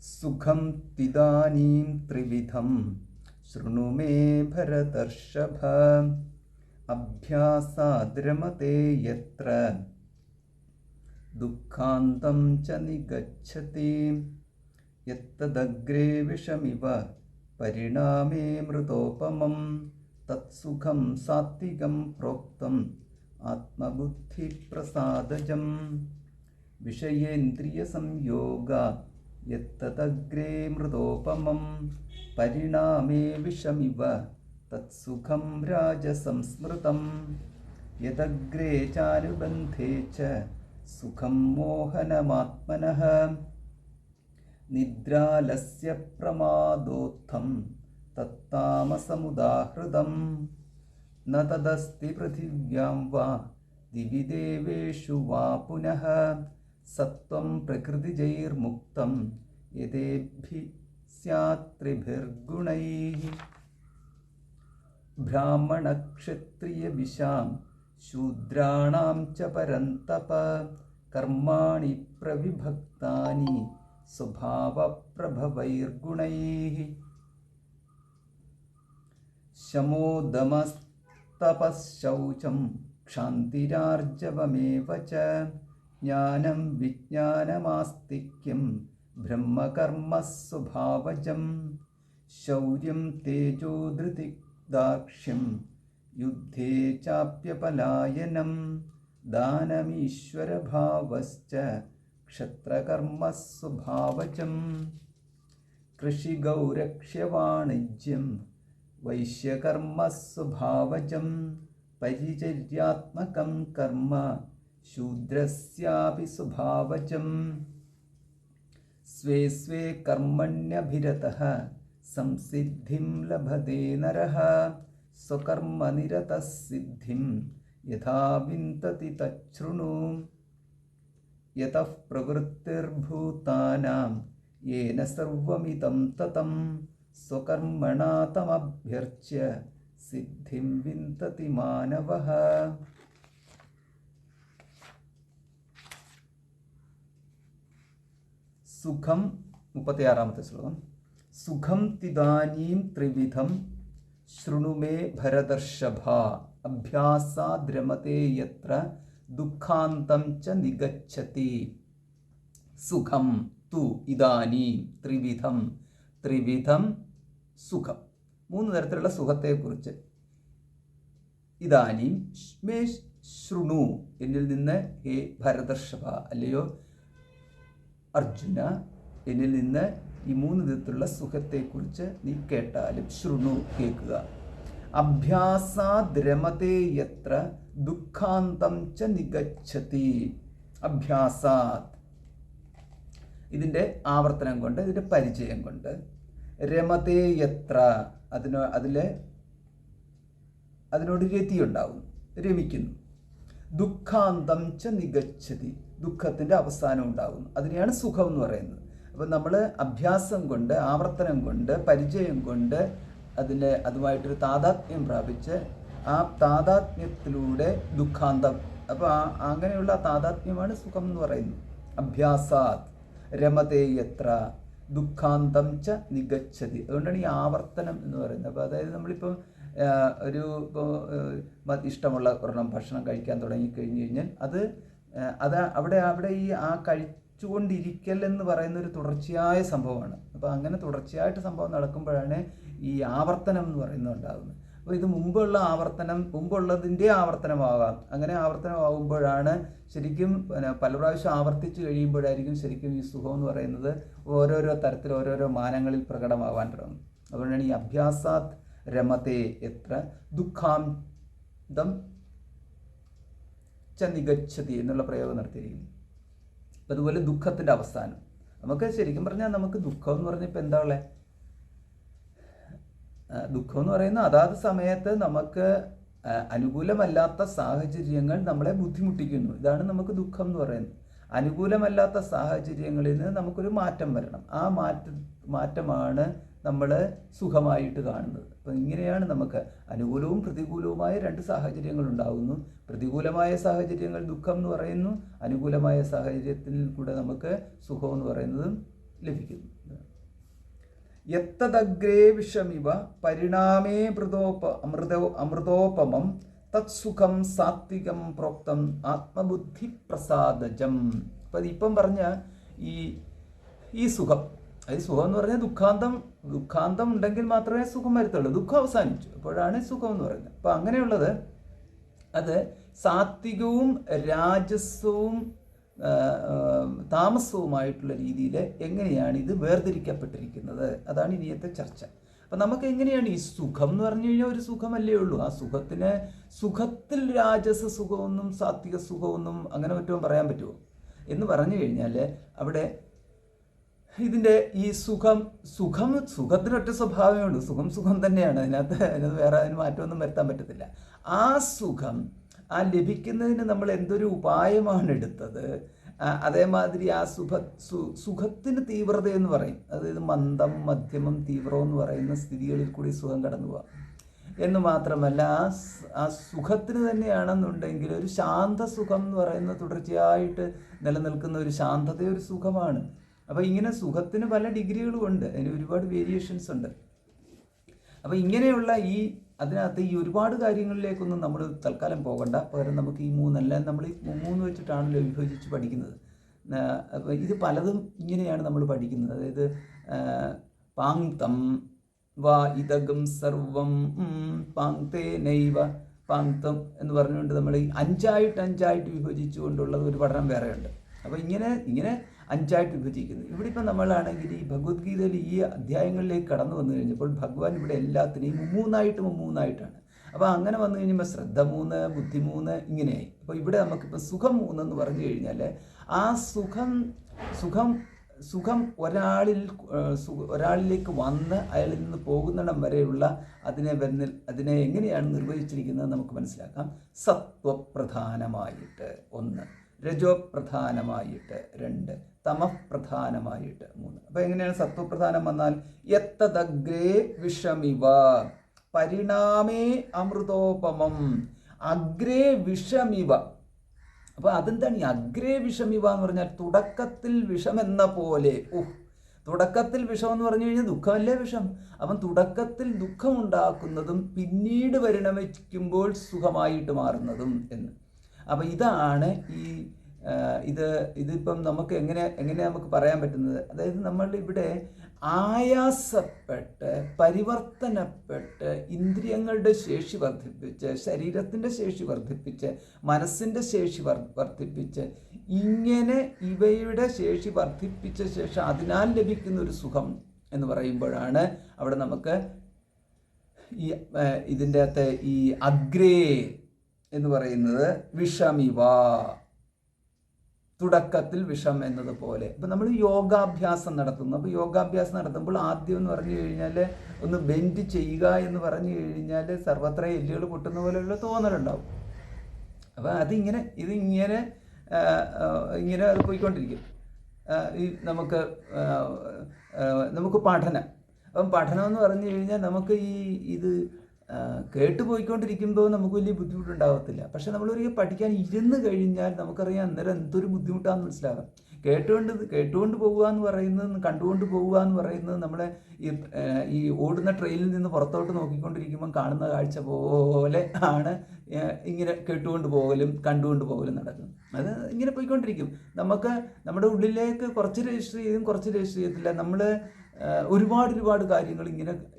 സുഖം തിദാനീം ത്രിവിധം ശൃണു മേ ഭരതർഷഭ. അഭ്യാസാദ്രമതേ യത്ര ദുഃഖാന്തം ച നിഗച്ഛതി. യത്തദഗ്രേ വിഷമിവ പരിണാമേ മൃതോപമം. തത്സുഖം സാത്വികം പ്രോക്തം ആത്മബുദ്ധിപ്രസാദജം. വിഷയേന്ദ്രിയസംയോഗാത് യത്തദഗ്രേ മൃതോപമം. പരിണാമേ വിഷമിവ തത്സുഖം രാജസംസ്മൃതം. യദഗ്രേ ചാനുബന്ധേ ച സുഖം മോഹനമാത്മനഃ. നിദ്രാലസ്യ പ്രമാദോത്ഥം തത്താമസമുദാഹൃതം. ന തദസ്തി പൃഥിവ്യാം വാ ദിവി ദേവേഷു വാ പുനഃ. സത്വം പ്രകൃതിജൈർമുക്തം യതേഭി സ്യാത് ത്രിഭിർഗുണൈഃ. ബ്രാഹ്മണക്ഷത്രിയവിശാം ശൂദ്രാണാം ച പരന്തപ. കർമാണി പ്രവിഭക്താനി സ്വഭാവപ്രഭവൈർഗുണൈഃ. ശമോദമസ്തപഃശൗചം ക്ഷാന്തിരാർജവമേവ ച. ജ്ഞാനം വിജ്ഞാനമാസ്തിക്യം ബ്രഹ്മകർമ്മ സ്വഭാവജം. ശൗര്യം തേജോധൃതിദാക്ഷ്യം യുദ്ധേ ചാപ്യപലായനം. ദാനമീശ്വരഭാവശ്ച ക്ഷത്രകർമ്മ സ്വഭാവജം. കൃഷിഗൗരക്ഷ്യവാണിജ്യം വൈശ്യകർമ്മ സ്വഭാവജം. പരിചര്യാത്മകം കർമ്മ ശൂദ്രസ്യാപി സ്വഭാവജം. സ്വേ സ്വേ കർമ്മണ്യഭിരതഃ സംസിദ്ധിം ലഭതേ നരഃ. സ്വകർമ്മനിരതഃ സിദ്ധിം യഥാ വിന്ദതി തച്ഛൃണു. യതഃ പ്രവൃത്തിർഭൂതാനാം യേന സർവമിദം തതം. സ്വകർമ്മണാ തമഭ്യർച്ച്യ സിദ്ധിം വിന്ദതി മാനവഃ. സുഖം 36-ാമത്തെ ശ്ലോകം. സുഖം തിദാനീം ത്രിവിധം ശൃണു മേ ഭരതർഷഭ. അഭ്യാസാദ്രമതേ യത്ര ദുഃഖാന്തം ച നിഗച്ഛതി. സുഖം തു ഇദാനീം ത്രിവിധം. ത്രിവിധം സുഖം, 3 തരത്തിലുള്ള സുഖത്തെക്കുറിച്ച്. ഇദാനീം മേ ശൃണു, എന്നിൽ നിന്ന് ഹേ ഭരതർഷഭ, അല്ലയോ അർജുന, എന്നിൽ നിന്ന് ഈ 3 വിധത്തിലുള്ള സുഖത്തെക്കുറിച്ച് നീ കേട്ടാലും. ശൃണു, കേൾക്കുക. അഭ്യാസാദ്രമതേ യത്ര ദുഃഖാന്തം ച നിഗച്ഛതി. അഭ്യാസാത്, ഇതിൻ്റെ ആവർത്തനം കൊണ്ട്, ഇതിൻ്റെ പരിചയം കൊണ്ട്. രമതേ യത്ര, അതിനോട് രതിയുണ്ടാവുന്നു, രമിക്കുന്നു. ദുഃഖാന്തം ച നിഗച്ഛതി, ദുഃഖത്തിൻ്റെ അവസാനം ഉണ്ടാകുന്നു. അതിനെയാണ് സുഖം എന്ന് പറയുന്നത്. അപ്പം നമ്മൾ അഭ്യാസം കൊണ്ട്, ആവർത്തനം കൊണ്ട്, പരിചയം കൊണ്ട് അതുമായിട്ടൊരു താതാത്മ്യം പ്രാപിച്ച് ആ താതാത്മ്യത്തിലൂടെ ദുഃഖാന്തം, അപ്പോൾ അങ്ങനെയുള്ള താതാത്മ്യമാണ് സുഖം എന്ന് പറയുന്നത്. അഭ്യാസാത് രമതേ യത്ര ദുഃഖാന്തം ച നിഗച്ഛതി. അതുകൊണ്ടാണ് ഈ ആവർത്തനം എന്ന് പറയുന്നത്. അപ്പോൾ അതായത് നമ്മളിപ്പോൾ ഇഷ്ടമുള്ള ഒരെണ്ണം ഭക്ഷണം കഴിക്കാൻ തുടങ്ങിക്കഴിഞ്ഞ് കഴിഞ്ഞാൽ അവിടെ ഈ കഴിച്ചുകൊണ്ടിരിക്കൽ എന്ന് പറയുന്ന ഒരു തുടർച്ചയായ സംഭവമാണ്. അപ്പോൾ അങ്ങനെ തുടർച്ചയായിട്ട് സംഭവം നടക്കുമ്പോഴാണ് ഈ ആവർത്തനം എന്ന് പറയുന്നത് ഉണ്ടാകുന്നത്. അപ്പോൾ ഇത് മുമ്പുള്ളതിൻ്റെ ആവർത്തനമാകാം. അങ്ങനെ ആവർത്തനമാകുമ്പോഴാണ് ശരിക്കും പല പ്രാവശ്യം ആവർത്തിച്ച് കഴിയുമ്പോഴായിരിക്കും ശരിക്കും ഈ സുഖം എന്ന് പറയുന്നത് ഓരോരോ തരത്തിൽ ഓരോരോ മാനങ്ങളിൽ പ്രകടമാവാൻ തുടങ്ങും. അതുകൊണ്ടാണ് ഈ അഭ്യാസാത് രമതേ എത്ര ദുഃഖാന്തം ച നിഗച്ഛതി എന്നുള്ള പ്രയോഗം നടത്തിയിരിക്കുന്നു. അപ്പം അതുപോലെ ദുഃഖത്തിൻ്റെ അവസാനം. നമുക്ക് ശരിക്കും പറഞ്ഞാൽ നമുക്ക് ദുഃഖം എന്ന് പറഞ്ഞപ്പോൾ എന്താ ഉള്ളത്? ദുഃഖം എന്ന് പറയുന്ന അതാത് സമയത്ത് നമുക്ക് അനുകൂലമല്ലാത്ത സാഹചര്യങ്ങൾ നമ്മളെ ബുദ്ധിമുട്ടിക്കുന്നു. ഇതാണ് നമുക്ക് ദുഃഖം എന്ന് പറയുന്നത്. അനുകൂലമല്ലാത്ത സാഹചര്യങ്ങളിൽ നിന്ന് നമുക്കൊരു മാറ്റം വരണം. ആ മാറ്റമാണ് നമ്മൾ സുഖമായിട്ട് കാണുന്നത്. അപ്പം ഇങ്ങനെയാണ് നമുക്ക് അനുകൂലവും പ്രതികൂലവുമായ 2 സാഹചര്യങ്ങൾ ഉണ്ടാകുന്നു. പ്രതികൂലമായ സാഹചര്യങ്ങൾ ദുഃഖം എന്ന് പറയുന്നു. അനുകൂലമായ സാഹചര്യത്തിൽ കൂടെ നമുക്ക് സുഖം എന്ന് പറയുന്നതും ലഭിക്കുന്നു. യത്തദഗ്രേ വിഷമിവ പരിണാമേ അമൃതോപമം തത്സുഖം സാത്വികം പ്രോക്തം ആത്മബുദ്ധി പ്രസാദജം. അപ്പം ഇപ്പം പറഞ്ഞ ഈ സുഖം, അത് സുഖം എന്ന് പറഞ്ഞാൽ ദുഃഖാന്തം ഉണ്ടെങ്കിൽ മാത്രമേ സുഖം വരത്തുള്ളൂ. ദുഃഖം അവസാനിച്ചു, അപ്പോഴാണ് സുഖം എന്ന് പറയുന്നത്. അപ്പം അങ്ങനെയുള്ളത് അത് സാത്വികവും രാജസവും താമസവുമായിട്ടുള്ള രീതിയിൽ എങ്ങനെയാണ് ഇത് വേർതിരിക്കപ്പെട്ടിരിക്കുന്നത്, അതാണ് ഇനിയത്തെ ചർച്ച. അപ്പം നമുക്ക് എങ്ങനെയാണ് ഈ സുഖം എന്ന് പറഞ്ഞു കഴിഞ്ഞാൽ ഒരു സുഖമല്ലേ ഉള്ളൂ. ആ സുഖത്തിൽ രാജസ സുഖമൊന്നും സാത്വിക സുഖമൊന്നും അങ്ങനെ മറ്റും പറയാൻ പറ്റുമോ എന്ന് പറഞ്ഞു കഴിഞ്ഞാൽ അവിടെ ഇതിൻ്റെ ഈ സുഖത്തിനൊറ്റ സ്വഭാവമേ ഉള്ളൂ. സുഖം തന്നെയാണ്. അതിനകത്ത് വേറെ അതിന് മാറ്റമൊന്നും വരുത്താൻ പറ്റത്തില്ല. ആ സുഖം ലഭിക്കുന്നതിന് നമ്മൾ എന്തൊരു ഉപായമാണ് എടുത്തത്, അതേമാതിരി ആ സുഖത്തിന് തീവ്രത എന്ന് പറയും. അതായത് മന്ദം, മധ്യമം, തീവ്രം എന്ന് പറയുന്ന സ്ഥിതികളിൽ കൂടി സുഖം കടന്നു പോകാം എന്ന് മാത്രമല്ല, ആ സുഖത്തിന് തന്നെയാണെന്നുണ്ടെങ്കിൽ ഒരു ശാന്ത സുഖം എന്ന് പറയുന്നത് തുടർച്ചയായിട്ട് നിലനിൽക്കുന്ന ഒരു ശാന്തത, ഒരു സുഖമാണ്. അപ്പോൾ ഇങ്ങനെ സുഖത്തിന് പല ഡിഗ്രികളും ഉണ്ട്, അതിന് ഒരുപാട് വേരിയേഷൻസ് ഉണ്ട്. അപ്പോൾ ഇങ്ങനെയുള്ള അതിനകത്ത് ഈ ഒരുപാട് കാര്യങ്ങളിലേക്കൊന്നും നമ്മൾ തൽക്കാലം പോകണ്ട. പകരം നമുക്ക് ഈ മൂന്നെല്ലാം നമ്മൾ ഈ 3 വെച്ചിട്ടാണല്ലോ വിഭജിച്ച് പഠിക്കുന്നത്. അപ്പോൾ ഇത് പലതും ഇങ്ങനെയാണ് നമ്മൾ പഠിക്കുന്നത്. അതായത് പാങ്ക്തം വാ ഇതകം സർവം പാങ്ക്തേ നൈവ പാങ്ക്തം എന്ന് പറഞ്ഞുകൊണ്ട് നമ്മൾ ഈ 5 വിഭജിച്ചുകൊണ്ടുള്ളത് ഒരു പഠനം വേറെയുണ്ട്. അപ്പോൾ ഇങ്ങനെ 5 വിഭജിക്കുന്നു. ഇവിടെ ഇപ്പം നമ്മളാണെങ്കിൽ ഈ ഭഗവത്ഗീതയിൽ ഈ അധ്യായങ്ങളിലേക്ക് കടന്നു വന്നു കഴിഞ്ഞപ്പോൾ ഭഗവാൻ ഇവിടെ എല്ലാത്തിനെയും മൂന്നായിട്ടാണ്. അപ്പോൾ അങ്ങനെ വന്നു കഴിയുമ്പോൾ ശ്രദ്ധ 3, ബുദ്ധി 3 ഇങ്ങനെയായി. അപ്പോൾ ഇവിടെ നമുക്കിപ്പോൾ സുഖം 3 എന്ന് പറഞ്ഞു കഴിഞ്ഞാൽ ആ സുഖം ഒരാളിലേക്ക് വന്ന് അയാളിൽ നിന്ന് പോകുന്നിടം വരെയുള്ള അതിനെ എങ്ങനെയാണ് നിർവഹിച്ചിരിക്കുന്നത് നമുക്ക് മനസ്സിലാക്കാം. സത്വപ്രധാനമായിട്ട് 1, രജോപ്രധാനമായിട്ട് 2, തമപ്രധാനമായിട്ട് 3. അപ്പോൾ എങ്ങനെയാണ് സത്വപ്രധാനം വന്നാൽ യത്തദഗ്രേ വിഷമിവ പരിണാമേ അമൃതോപമം അഗ്രേ വിഷമിവ. അപ്പോൾ അതെന്താണ് ഈ അഗ്രേ വിഷമിവ എന്ന് പറഞ്ഞാൽ? തുടക്കത്തിൽ വിഷമെന്ന പോലെ. തുടക്കത്തിൽ വിഷം എന്ന് പറഞ്ഞു കഴിഞ്ഞാൽ ദുഃഖമല്ലേ വിഷം. അപ്പം തുടക്കത്തിൽ ദുഃഖമുണ്ടാക്കുന്നതും പിന്നീട് പരിണമിക്കുമ്പോൾ സുഖമായിട്ട് മാറുന്നതും എന്ന്. അപ്പം ഇതാണ് ഇതിപ്പം നമുക്ക് എങ്ങനെ നമുക്ക് പറയാൻ പറ്റുന്നത്? അതായത് നമ്മൾ ഇവിടെ ആയാസപ്പെട്ട് പരിവർത്തനപ്പെട്ട് ഇന്ദ്രിയങ്ങളുടെ ശേഷി വർദ്ധിപ്പിച്ച്, ശരീരത്തിൻ്റെ ശേഷി വർദ്ധിപ്പിച്ച്, മനസ്സിൻ്റെ ശേഷി വർദ്ധിപ്പിച്ച്, ഇങ്ങനെ ഇവയുടെ ശേഷി വർദ്ധിപ്പിച്ച ശേഷം അതിനാൽ ലഭിക്കുന്ന ഒരു സുഖം എന്ന് പറയുമ്പോഴാണ് അവിടെ നമുക്ക് ഇതിൻ്റെ അകത്ത് ഈ അഗ്രേ എന്ന് പറയുന്നത് വിഷമിവ, തുടക്കത്തിൽ വിഷം എന്നതുപോലെ. ഇപ്പം നമ്മൾ യോഗാഭ്യാസം നടത്തുന്നു. അപ്പോൾ യോഗാഭ്യാസം നടത്തുമ്പോൾ ആദ്യം എന്ന് പറഞ്ഞു കഴിഞ്ഞാൽ ഒന്ന് ബെൻഡ് ചെയ്യുക എന്ന് പറഞ്ഞു കഴിഞ്ഞാൽ സർവത്ര എല്ലുകൾ പൊട്ടുന്ന പോലെയുള്ള തോന്നലുണ്ടാവും. അപ്പോൾ ഇതിങ്ങനെ അത് പോയിക്കൊണ്ടിരിക്കും. നമുക്ക് പഠനം. പഠനം എന്ന് പറഞ്ഞു കഴിഞ്ഞാൽ നമുക്ക് ഇത് കേട്ട് പോയിക്കൊണ്ടിരിക്കുമ്പോൾ നമുക്ക് വലിയ ബുദ്ധിമുട്ടുണ്ടാകത്തില്ല. പക്ഷെ നമ്മളൊരിക്കൽ പഠിക്കാൻ ഇരുന്ന് കഴിഞ്ഞാൽ നമുക്കറിയാം അന്നേരം എന്തൊരു ബുദ്ധിമുട്ടാണെന്ന് മനസ്സിലാകാം. കേട്ടുകൊണ്ട് പോവുക എന്ന് പറയുന്നത്, കണ്ടുകൊണ്ട് പോവുക എന്ന് പറയുന്നത് നമ്മളെ ഈ ഓടുന്ന ട്രെയിനിൽ നിന്ന് പുറത്തോട്ട് നോക്കിക്കൊണ്ടിരിക്കുമ്പം കാണുന്ന കാഴ്ച പോലെ ആണ് ഇങ്ങനെ കേട്ടുകൊണ്ട് പോകലും കണ്ടുകൊണ്ട് പോകലും നടക്കുന്നത്. അത് ഇങ്ങനെ പോയിക്കൊണ്ടിരിക്കും. നമുക്ക് നമ്മുടെ ഉള്ളിലേക്ക് കുറച്ച് രജിസ്റ്റർ ചെയ്തും കുറച്ച് രജിസ്റ്റർ ചെയ്യത്തില്ല. നമ്മൾ ഒരുപാട് കാര്യങ്ങൾ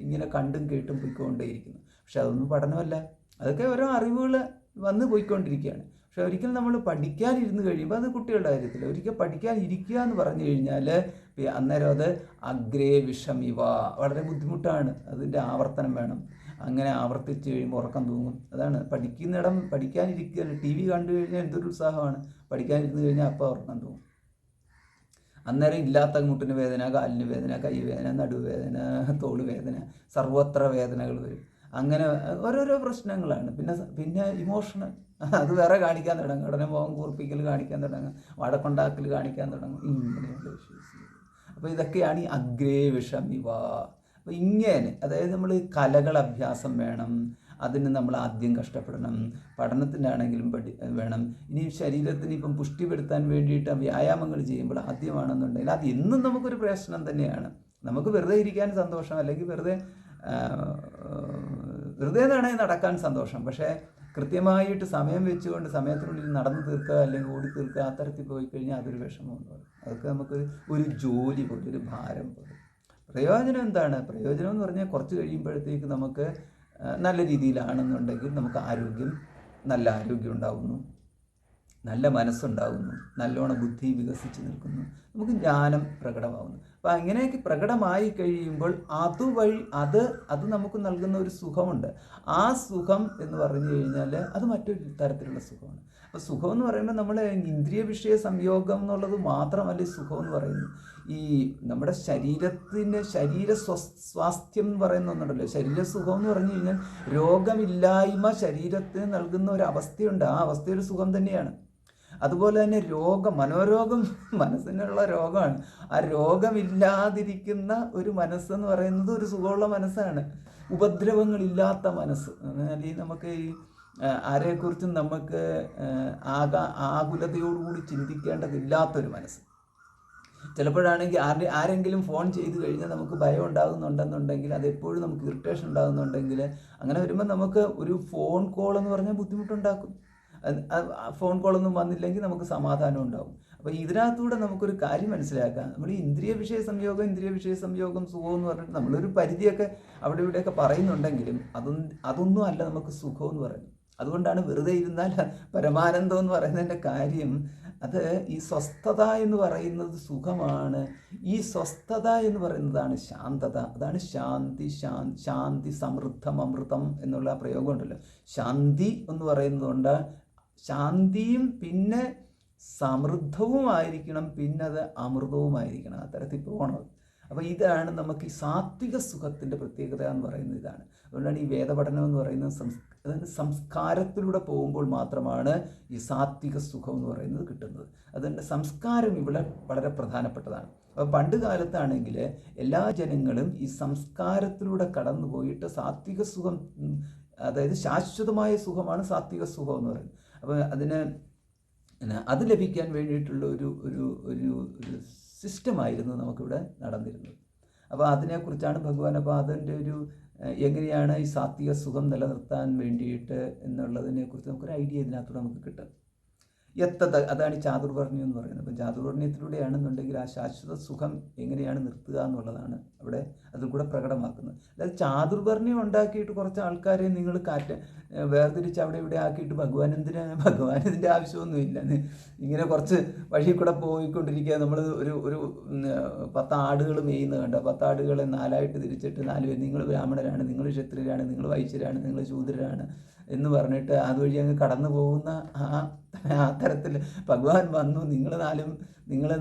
ഇങ്ങനെ കണ്ടും കേട്ടും പോയിക്കൊണ്ടേയിരിക്കുന്നു. പക്ഷെ അതൊന്നും പഠനമല്ല, അതൊക്കെ ഓരോ അറിവുകൾ വന്ന് പോയിക്കൊണ്ടിരിക്കുകയാണ്. പക്ഷെ ഒരിക്കലും നമ്മൾ പഠിക്കാനിരുന്ന് കഴിയുമ്പോൾ, അത് കുട്ടികളുടെ കാര്യത്തിൽ ഒരിക്കൽ പഠിക്കാൻ ഇരിക്കുക എന്ന് പറഞ്ഞു കഴിഞ്ഞാൽ അന്നേരം അത് അഗ്രേ വിഷമിവ, വളരെ ബുദ്ധിമുട്ടാണ്. അതിൻ്റെ ആവർത്തനം വേണം. അങ്ങനെ ആവർത്തിച്ച് കഴിയുമ്പോൾ ഉറക്കം തൂങ്ങും. അതാണ് പഠിക്കാനിരിക്കുക. TV കണ്ടു കഴിഞ്ഞാൽ എന്തൊരു ഉത്സാഹമാണ്. പഠിക്കാനിരുന്ന് കഴിഞ്ഞാൽ അപ്പോൾ ഉറക്കം തൂങ്ങും. അന്നേരം ഇല്ലാത്ത മുട്ടിന് വേദന, കാലിന് വേദന, കൈ വേദന, നടുവേദന, തോള് വേദന, സർവത്ര വേദനകൾ വരും. അങ്ങനെ ഓരോരോ പ്രശ്നങ്ങളാണ്. പിന്നെ ഇമോഷണൽ, അത് വേറെ കാണിക്കാൻ തുടങ്ങും. ഉടനെ മുഖം കൂർപ്പിക്കൽ കാണിക്കാൻ തുടങ്ങും, വടക്കുണ്ടാക്കൽ കാണിക്കാൻ തുടങ്ങും. ഇങ്ങനെയുള്ള ഇഷ്യൂസ്. അപ്പോൾ ഇതൊക്കെയാണ് ഈ അഗ്രേ വിഷമിവ. അപ്പോൾ ഇങ്ങനെ, അതായത് നമ്മൾ കലകൾ അഭ്യാസം വേണം. അതിന് നമ്മൾ ആദ്യം കഷ്ടപ്പെടണം. പഠനത്തിനാണെങ്കിലും വേണം. ഇനി ശരീരത്തിന് ഇപ്പം പുഷ്ടി വരുത്താൻ വേണ്ടിയിട്ട് വ്യായാമങ്ങൾ ചെയ്യുമ്പോൾ ആദ്യമാണെന്നുണ്ടെങ്കിൽ അത് എന്നും നമുക്കൊരു പ്രശ്നം തന്നെയാണ്. നമുക്ക് വെറുതെ ഇരിക്കാൻ സന്തോഷം, അല്ലെങ്കിൽ വെറുതെ നടക്കാൻ സന്തോഷം. പക്ഷേ കൃത്യമായിട്ട് സമയം വെച്ചുകൊണ്ട് സമയത്തിനുള്ളിൽ നടന്നു തീർക്കുക അല്ലെങ്കിൽ ഓടി തീർക്കുക ആ തരത്തിൽ പോയി കഴിഞ്ഞാൽ അതൊരു വിഷമമെന്ന് പറയും. അതൊക്കെ നമുക്ക് ഒരു ജോലി പോലെ, ഒരു ഭാരം പോലെ. പ്രയോജനം എന്താണ്? പ്രയോജനം എന്ന് പറഞ്ഞാൽ കുറച്ച് കഴിയുമ്പോഴത്തേക്ക് നമുക്ക് നല്ല രീതിയിലാണെന്നുണ്ടെങ്കിൽ നമുക്ക് നല്ല ആരോഗ്യം ഉണ്ടാകുന്നു, നല്ല മനസ്സുണ്ടാകുന്നു, നല്ലോണം ബുദ്ധി വികസിച്ച് നിൽക്കുന്നു, നമുക്ക് ജ്ഞാനം പ്രകടമാകുന്നു. അപ്പോൾ അങ്ങനെയൊക്കെ പ്രകടമായി കഴിയുമ്പോൾ അതുവഴി അത് നമുക്ക് നൽകുന്ന ഒരു സുഖമുണ്ട്. ആ സുഖം എന്ന് പറഞ്ഞു കഴിഞ്ഞാൽ അത് മറ്റൊരു തരത്തിലുള്ള സുഖമാണ്. അപ്പോൾ സുഖം എന്ന് പറയുമ്പോൾ നമ്മൾ ഇന്ദ്രിയ വിഷയ സംയോഗം എന്നുള്ളത് മാത്രമല്ല സുഖം എന്ന് പറയുന്നത്. ഈ നമ്മുടെ സ്വാസ്ഥ്യം എന്ന് പറയുന്ന ഒന്നുണ്ടല്ലോ, ശരീരസുഖം എന്ന് പറഞ്ഞു കഴിഞ്ഞാൽ രോഗമില്ലായ്മ ശരീരത്തിന് നൽകുന്ന ഒരു അവസ്ഥയുണ്ട്. ആ അവസ്ഥയൊരു സുഖം തന്നെയാണ്. അതുപോലെ തന്നെ മനോരോഗം മനസ്സിനുള്ള രോഗമാണ്. ആ രോഗമില്ലാതിരിക്കുന്ന ഒരു മനസ്സെന്ന് പറയുന്നത് ഒരു സുഖമുള്ള മനസ്സാണ്. ഉപദ്രവങ്ങളില്ലാത്ത മനസ്സ്. എന്നാൽ നമുക്ക് ഈ ആരെക്കുറിച്ചും നമുക്ക് ആകുലതയോടുകൂടി ചിന്തിക്കേണ്ടതില്ലാത്തൊരു മനസ്സ്. ചിലപ്പോഴാണെങ്കിൽ ആരെങ്കിലും ഫോൺ ചെയ്ത് കഴിഞ്ഞാൽ നമുക്ക് ഭയം ഉണ്ടാകുന്നുണ്ടെന്നുണ്ടെങ്കിൽ, അതെപ്പോഴും നമുക്ക് ഇറിറ്റേഷൻ ഉണ്ടാകുന്നുണ്ടെങ്കിൽ, അങ്ങനെ വരുമ്പോൾ നമുക്ക് ഒരു ഫോൺ കോൾ എന്ന് പറഞ്ഞാൽ ബുദ്ധിമുട്ടുണ്ടാക്കും. ഫോൺ കോളൊന്നും വന്നില്ലെങ്കിൽ നമുക്ക് സമാധാനം ഉണ്ടാകും. അപ്പോൾ ഇതിനകത്തൂടെ നമുക്കൊരു കാര്യം മനസ്സിലാക്കാം. നമ്മൾ ഈ ഇന്ദ്രിയ വിഷയ സംയോഗം സുഖം എന്ന് പറഞ്ഞിട്ട് നമ്മളൊരു പരിധിയൊക്കെ അവിടെ ഇവിടെയൊക്കെ പറയുന്നുണ്ടെങ്കിലും അതൊന്നും അല്ല നമുക്ക് സുഖം എന്ന് പറയുന്നത്. അതുകൊണ്ടാണ് വെറുതെ ഇരുന്നാൽ പരമാനന്ദം എന്ന് പറയുന്നതിൻ്റെ കാര്യം. അത് ഈ സ്വസ്ഥത എന്ന് പറയുന്നത് സുഖമാണ്. ഈ സ്വസ്ഥത എന്ന് പറയുന്നതാണ് ശാന്തത. അതാണ് ശാന്തി സമൃദ്ധം അമൃതം എന്നുള്ള പ്രയോഗം ഉണ്ടല്ലോ. ശാന്തി എന്ന് പറയുന്നതുകൊണ്ട് ശാന്തിയും പിന്നെ സമൃദ്ധവുമായിരിക്കണം, പിന്നെ അത് അമൃതവുമായിരിക്കണം. ആ തരത്തിൽ പോകണം. അപ്പോൾ ഇതാണ് നമുക്ക് ഈ സാത്വിക സുഖത്തിൻ്റെ പ്രത്യേകത എന്ന് പറയുന്നത്. ഇതാണ്. അതുകൊണ്ടാണ് ഈ വേദപഠനം എന്ന് പറയുന്നത് സംസ്കാരത്തിലൂടെ പോകുമ്പോൾ മാത്രമാണ് ഈ സാത്വിക സുഖം എന്ന് പറയുന്നത് കിട്ടുന്നത്. അതുകൊണ്ട് സംസ്കാരം ഇവിടെ വളരെ പ്രധാനപ്പെട്ടതാണ്. അപ്പോൾ പണ്ട് കാലത്താണെങ്കിൽ എല്ലാ ജനങ്ങളും ഈ സംസ്കാരത്തിലൂടെ കടന്നു പോയിട്ട് സാത്വിക സുഖം, അതായത് ശാശ്വതമായ സുഖമാണ് സാത്വിക സുഖം എന്ന് പറയുന്നത്. അപ്പോൾ അത് ലഭിക്കാൻ വേണ്ടിയിട്ടുള്ള ഒരു സിസ്റ്റമായിരുന്നു നമുക്കിവിടെ നടന്നിരുന്നത്. അപ്പോൾ അതിനെക്കുറിച്ചാണ് ഭഗവാൻ അപ്പോൾ അതിൻ്റെ എങ്ങനെയാണ് ഈ സാത്വിക സുഖം നിലനിർത്താൻ വേണ്ടിയിട്ട് എന്നുള്ളതിനെക്കുറിച്ച് നമുക്കൊരു ഐഡിയ ഇതിനകത്തൂടെ നമുക്ക് കിട്ടും. അതാണ് ഈ ചാതുർവർണ്ണ്യം എന്ന് പറയുന്നത്. അപ്പം ചാതുർവർണ്ണ്യത്തിലൂടെയാണെന്നുണ്ടെങ്കിൽ ആ ശാശ്വത സുഖം എങ്ങനെയാണ് നിർത്തുക എന്നുള്ളതാണ് അവിടെ അതിൽ കൂടെ പ്രകടമാക്കുന്നത്. അതായത് ചാതുർവർണ്ണ്യം ഉണ്ടാക്കിയിട്ട് കുറച്ച് ആൾക്കാരെ നിങ്ങൾ വേർതിരിച്ച് അവിടെ ഇവിടെ ആക്കിയിട്ട് ഭഗവാനതിൻ്റെ ആവശ്യമൊന്നുമില്ല. ഇങ്ങനെ കുറച്ച് വഴി കൂടെ പോയിക്കൊണ്ടിരിക്കുക. നമ്മൾ ഒരു 10 ആടുകൾ മേയുന്നത് കണ്ടോ? 10 ആടുകളെ 4ആയിട്ട് തിരിച്ചിട്ട് 4 പേര്, നിങ്ങൾ ബ്രാഹ്മണരാണ്, നിങ്ങൾ ക്ഷത്രിയരാണ്, നിങ്ങൾ വൈശ്യരാണ്, നിങ്ങൾ ശൂദ്രരാണ് എന്ന് പറഞ്ഞിട്ട് അതുവഴി അങ്ങ് കടന്നു പോകുന്ന ആ തരത്തിൽ ഭഗവാൻ വന്നു. നിങ്ങൾ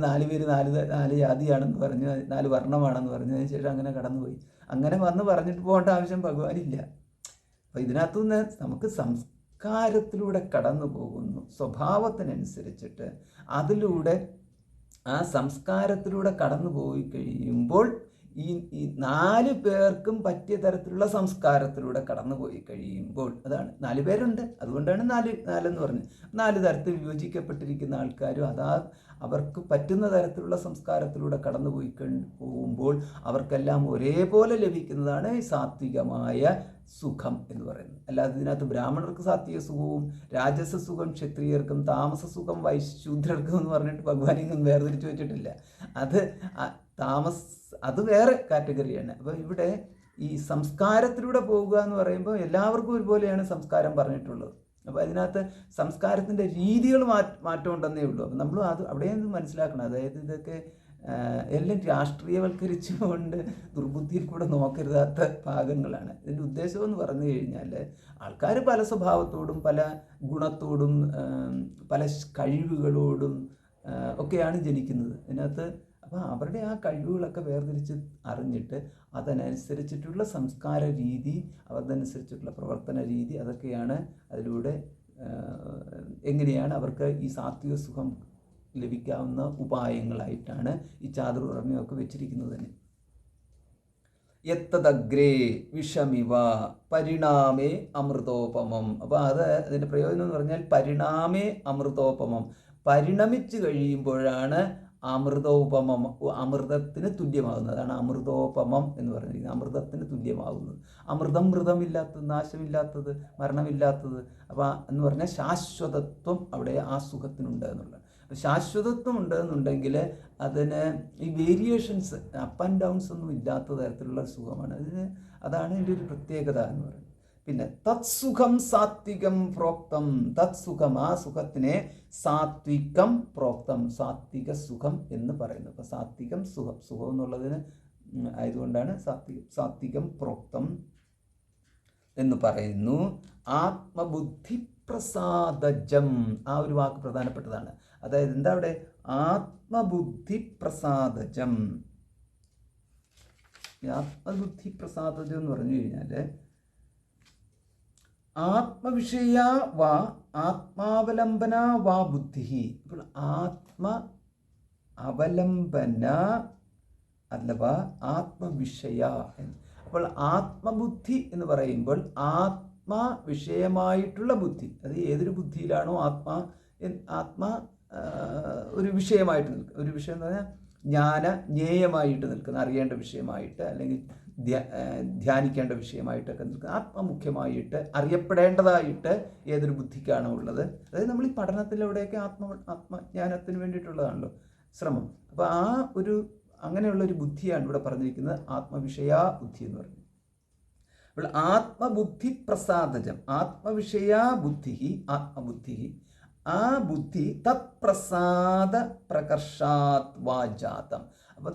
4 പേര് 4 ജാതിയാണെന്ന് പറഞ്ഞ് 4 വർണ്ണമാണെന്ന് പറഞ്ഞതിന് ശേഷം അങ്ങനെ കടന്നുപോയി. അങ്ങനെ വന്ന് പറഞ്ഞിട്ട് പോകേണ്ട ആവശ്യം ഭഗവാനില്ല. അപ്പോൾ ഇതിനകത്തുനിന്ന് നമുക്ക് സംസ്കാരത്തിലൂടെ കടന്നു പോകുന്നു. സ്വഭാവത്തിനനുസരിച്ചിട്ട് അതിലൂടെ ആ സംസ്കാരത്തിലൂടെ കടന്നു പോയി കഴിയുമ്പോൾ ഈ 4 പേർക്കും പറ്റിയ തരത്തിലുള്ള സംസ്കാരത്തിലൂടെ കടന്നുപോയി കഴിയുമ്പോൾ, അതാണ് 4 പേരുണ്ട്, അതുകൊണ്ടാണ് 4 എന്ന് പറഞ്ഞത്. 4 തരത്തിൽ വിഭജിക്കപ്പെട്ടിരിക്കുന്ന ആൾക്കാരും അവർക്ക് പറ്റുന്ന തരത്തിലുള്ള സംസ്കാരത്തിലൂടെ കടന്നുപോയി പോകുമ്പോൾ അവർക്കെല്ലാം ഒരേപോലെ ലഭിക്കുന്നതാണ് ഈ സാത്വികമായ സുഖം എന്ന് പറയുന്നത്. അല്ലാതെ ഇതിനകത്ത് ബ്രാഹ്മണർക്ക് സാത്വിക സുഖവും രാജസ സുഖം ക്ഷത്രിയർക്കും താമസ സുഖം ശൂദ്രർക്കും എന്ന് പറഞ്ഞിട്ട് ഭഗവാനിങ്ങും വേർതിരിച്ച് വെച്ചിട്ടില്ല. അത് വേറെ കാറ്റഗറിയാണ്. അപ്പോൾ ഇവിടെ ഈ സംസ്കാരത്തിലൂടെ പോകുക എന്ന് പറയുമ്പോൾ എല്ലാവർക്കും ഒരുപോലെയാണ് സംസ്കാരം പറഞ്ഞിട്ടുള്ളത്. അപ്പോൾ അതിനകത്ത് സംസ്കാരത്തിൻ്റെ രീതികൾ മാറ്റം ഉണ്ടെന്നേ ഉള്ളൂ. അപ്പം നമ്മൾ അവിടെയൊന്നും മനസ്സിലാക്കണം. അതായത് ഇതൊക്കെ എല്ലാം രാഷ്ട്രീയവൽക്കരിച്ചുകൊണ്ട് ദുർബുദ്ധിയിൽ കൂടെ നോക്കരുതാത്ത ഭാഗങ്ങളാണ്. ഇതിൻ്റെ ഉദ്ദേശം എന്ന് പറഞ്ഞു കഴിഞ്ഞാൽ ആൾക്കാർ പല സ്വഭാവത്തോടും പല ഗുണത്തോടും പല കഴിവുകളോടും ഒക്കെയാണ് ജനിക്കുന്നത്. ഇതിനകത്ത് അപ്പോൾ അവരുടെ ആ കഴിവുകളൊക്കെ വേർതിരിച്ച് അറിഞ്ഞിട്ട് അതനുസരിച്ചിട്ടുള്ള സംസ്കാര രീതി, അതനുസരിച്ചിട്ടുള്ള പ്രവർത്തന രീതി, അതൊക്കെയാണ് അതിലൂടെ എങ്ങനെയാണ് അവർക്ക് ഈ സാത്വിക സുഖം ലഭിക്കാവുന്ന ഉപായങ്ങളായിട്ടാണ് ഈ ചാതുർവർണ്ണ്യമൊക്കെ വെച്ചിരിക്കുന്നത് തന്നെ. എത്തദഗ്രേ വിഷമിവ പരിണാമേ അമൃതോപമം. അപ്പോൾ അതിൻ്റെ പ്രയോജനം എന്ന് പറഞ്ഞാൽ പരിണാമേ അമൃതോപമം, പരിണമിച്ച് കഴിയുമ്പോഴാണ് അമൃതോപമം, അമൃതത്തിന് തുല്യമാകുന്നത്. അതാണ് അമൃതോപമം എന്ന് പറഞ്ഞിരിക്കുന്നത്, അമൃതത്തിന് തുല്യമാകുന്നത്. അമൃതം മൃതമില്ലാത്തത്, നാശമില്ലാത്തത്, മരണമില്ലാത്തത്. അപ്പോൾ എന്ന് പറഞ്ഞാൽ ശാശ്വതത്വം അവിടെ ആ സുഖത്തിനുണ്ട് എന്നുള്ളത്. ശാശ്വതത്വം ഉണ്ടെന്നുണ്ടെങ്കിൽ അതിന് ഈ വേരിയേഷൻസ്, അപ്പ് ആൻഡ് ഡൗൺസ് ഒന്നും ഇല്ലാത്ത തരത്തിലുള്ള സുഖമാണ് അതാണ് ഇതിൻ്റെ ഒരു പ്രത്യേകത എന്ന് പറയുന്നത്. പിന്നെ തത്സുഖം സാത്വികം പ്രോക്തം, തത്സുഖം ആ സുഖത്തിനെ സാത്വികം പ്രോക്തം, സാത്വിക സുഖം എന്ന് പറയുന്നത്. അപ്പോൾ സാത്വികം സുഖം എന്നുള്ളതിന് ആയതുകൊണ്ടാണ് സാത്വികം പ്രോക്തം എന്ന് പറയുന്നു. ആത്മബുദ്ധി പ്രസാദജം, ആ ഒരു വാക്ക് പ്രധാനപ്പെട്ടതാണ്. അതായത് എന്താ അവിടെ? ആത്മബുദ്ധി പ്രസാദജം. ആത്മബുദ്ധി പ്രസാദജം എന്ന് പറഞ്ഞു കഴിഞ്ഞാൽ ആത്മവിഷയ വാ ആത്മാവലംബന വാ ബുദ്ധി. ഇപ്പോൾ ആത്മ അവലംബന അഥവാ ആത്മവിഷയ. അപ്പോൾ ആത്മബുദ്ധി എന്ന് പറയുമ്പോൾ വിഷയമായിട്ടുള്ള ബുദ്ധി, അത് ഏതൊരു ബുദ്ധിയിലാണോ ആത്മ ഒരു വിഷയമായിട്ട് നിൽക്കുക, ഒരു വിഷയം എന്ന് പറഞ്ഞാൽ ജ്ഞേയമായിട്ട് നിൽക്കുന്ന, അറിയേണ്ട വിഷയമായിട്ട് അല്ലെങ്കിൽ ധ്യാനിക്കേണ്ട വിഷയമായിട്ടൊക്കെ നിൽക്കുന്ന, ആത്മമുഖ്യമായിട്ട് അറിയപ്പെടേണ്ടതായിട്ട് ഏതൊരു ബുദ്ധിക്കാണോ ഉള്ളത്. അതായത് നമ്മൾ ഈ പഠനത്തിലൂടെയൊക്കെ ആത്മജ്ഞാനത്തിന് വേണ്ടിയിട്ടുള്ളതാണല്ലോ ശ്രമം. അപ്പോൾ അങ്ങനെയുള്ളൊരു ബുദ്ധിയാണ് ഇവിടെ പറഞ്ഞിരിക്കുന്നത്, ആത്മവിഷയ ബുദ്ധി എന്ന് പറയുന്നത്. അപ്പോൾ ആത്മബുദ്ധി പ്രസാദജം, ആത്മവിഷയ ബുദ്ധി, ആത്മബുദ്ധി, ആ ബുദ്ധി തത്പ്രസാദ പ്രകർഷാത് വാജാതം. അപ്പോൾ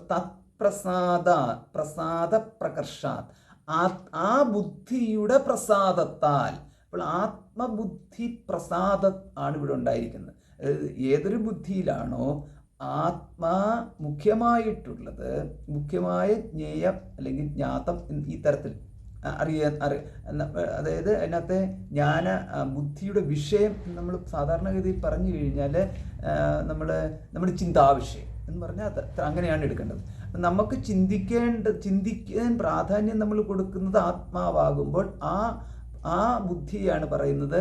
പ്രസാദ പ്രകർഷാത്, ആ ബുദ്ധിയുടെ പ്രസാദത്താൽ. അപ്പോൾ ആത്മബുദ്ധി ആണ് ഇവിടെ ഉണ്ടായിരിക്കുന്നത്. ഏതൊരു ബുദ്ധിയിലാണോ മുഖ്യമായിട്ടുള്ളത്, മുഖ്യമായ ജ്ഞേയം അല്ലെങ്കിൽ ജ്ഞാതം ഈ തരത്തിൽ അതായത് അതിനകത്തെ ബുദ്ധിയുടെ വിഷയം നമ്മൾ സാധാരണഗതിയിൽ പറഞ്ഞു കഴിഞ്ഞാൽ നമ്മുടെ ചിന്താവിഷയം എന്ന് പറഞ്ഞാൽ അങ്ങനെയാണ് എടുക്കേണ്ടത്. നമുക്ക് ചിന്തിക്കാൻ പ്രാധാന്യം നമ്മൾ കൊടുക്കുന്നത് ആത്മാവാകുമ്പോൾ ആ ബുദ്ധിയാണ് പറയുന്നത്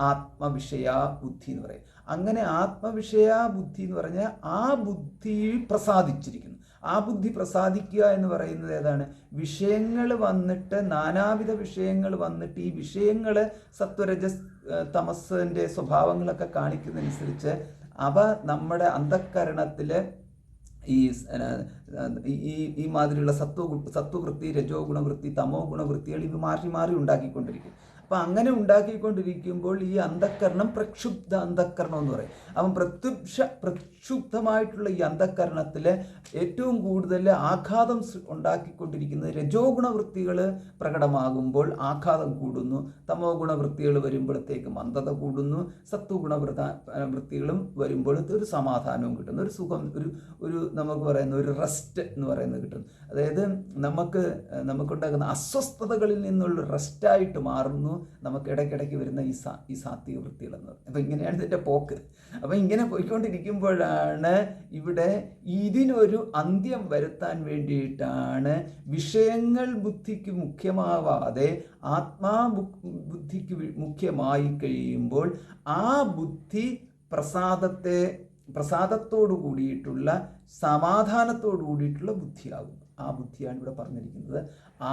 ആത്മവിഷയ ബുദ്ധി എന്ന് പറയും. അങ്ങനെ ആത്മവിഷയ ബുദ്ധി എന്ന് പറഞ്ഞാൽ ആ ബുദ്ധി പ്രസാദിച്ചിരിക്കുന്നു. ആ ബുദ്ധി പ്രസാദിക്കുക എന്ന് പറയുന്നത് ഏതാണ്? വിഷയങ്ങൾ വന്നിട്ട്, നാനാവിധ വിഷയങ്ങൾ വന്നിട്ട്, ഈ വിഷയങ്ങൾ സത്വരജസ് തമസ്സിൻ്റെ സ്വഭാവങ്ങളൊക്കെ കാണിക്കുന്നതനുസരിച്ച് അവ നമ്മുടെ അന്ധഃകരണത്തിൽ ഈ മാതിരിയുള്ള സത്വവൃത്തി, രജോ ഗുണവൃത്തി, തമോ ഗുണവൃത്തികൾ ഇവ മാറി മാറി ഉണ്ടാക്കിക്കൊണ്ടിരിക്കും. അപ്പം അങ്ങനെ ഉണ്ടാക്കിക്കൊണ്ടിരിക്കുമ്പോൾ ഈ അന്ധഃകരണം പ്രക്ഷുബ്ധ അന്ധഃകരണം എന്ന് പറയും. അവൻ പ്രക്ഷുബ്ധമായിട്ടുള്ള ഈ അന്ധഃകരണത്തിൽ ഏറ്റവും കൂടുതൽ ആഘാതം ഉണ്ടാക്കിക്കൊണ്ടിരിക്കുന്നത് രജോ ഗുണവൃത്തികൾ പ്രകടമാകുമ്പോൾ ആഘാതം കൂടുന്നു, തമോ ഗുണവൃത്തികൾ വരുമ്പോഴത്തേക്ക് മന്ദത കൂടുന്നു, വൃത്തികളും വരുമ്പോഴത്തെ ഒരു സമാധാനവും കിട്ടുന്നു, ഒരു സുഖം, ഒരു നമുക്ക് പറയുന്ന ഒരു റെസ്റ്റ് എന്ന് പറയുന്നത് കിട്ടുന്നു. അതായത് നമുക്കുണ്ടാകുന്ന അസ്വസ്ഥതകളിൽ നിന്നുള്ള റെസ്റ്റായിട്ട് മാറുന്നു നമുക്ക് ഇടയ്ക്കിടയ്ക്ക് വരുന്ന ഈ സാത്വിക വൃത്തികളെന്ന് പറയും. അപ്പോൾ ഇങ്ങനെയാണ് ഇതിൻ്റെ പോക്ക്. അപ്പോൾ ഇങ്ങനെ പോയിക്കൊണ്ടിരിക്കുമ്പോഴാണ് ഇവിടെ ഇതിനൊരു അന്ത്യം വരുത്താൻ വേണ്ടിയിട്ടാണ് വിഷയങ്ങൾ ബുദ്ധിക്ക് മുഖ്യമാവാതെ ബുദ്ധിക്ക് മുഖ്യമായി കഴിയുമ്പോൾ ആ ബുദ്ധി പ്രസാദത്തോടു കൂടിയിട്ടുള്ള സമാധാനത്തോടു കൂടിയിട്ടുള്ള ബുദ്ധിയാകുന്നു. ആ ബുദ്ധിയാണ് ഇവിടെ പറഞ്ഞിരിക്കുന്നത്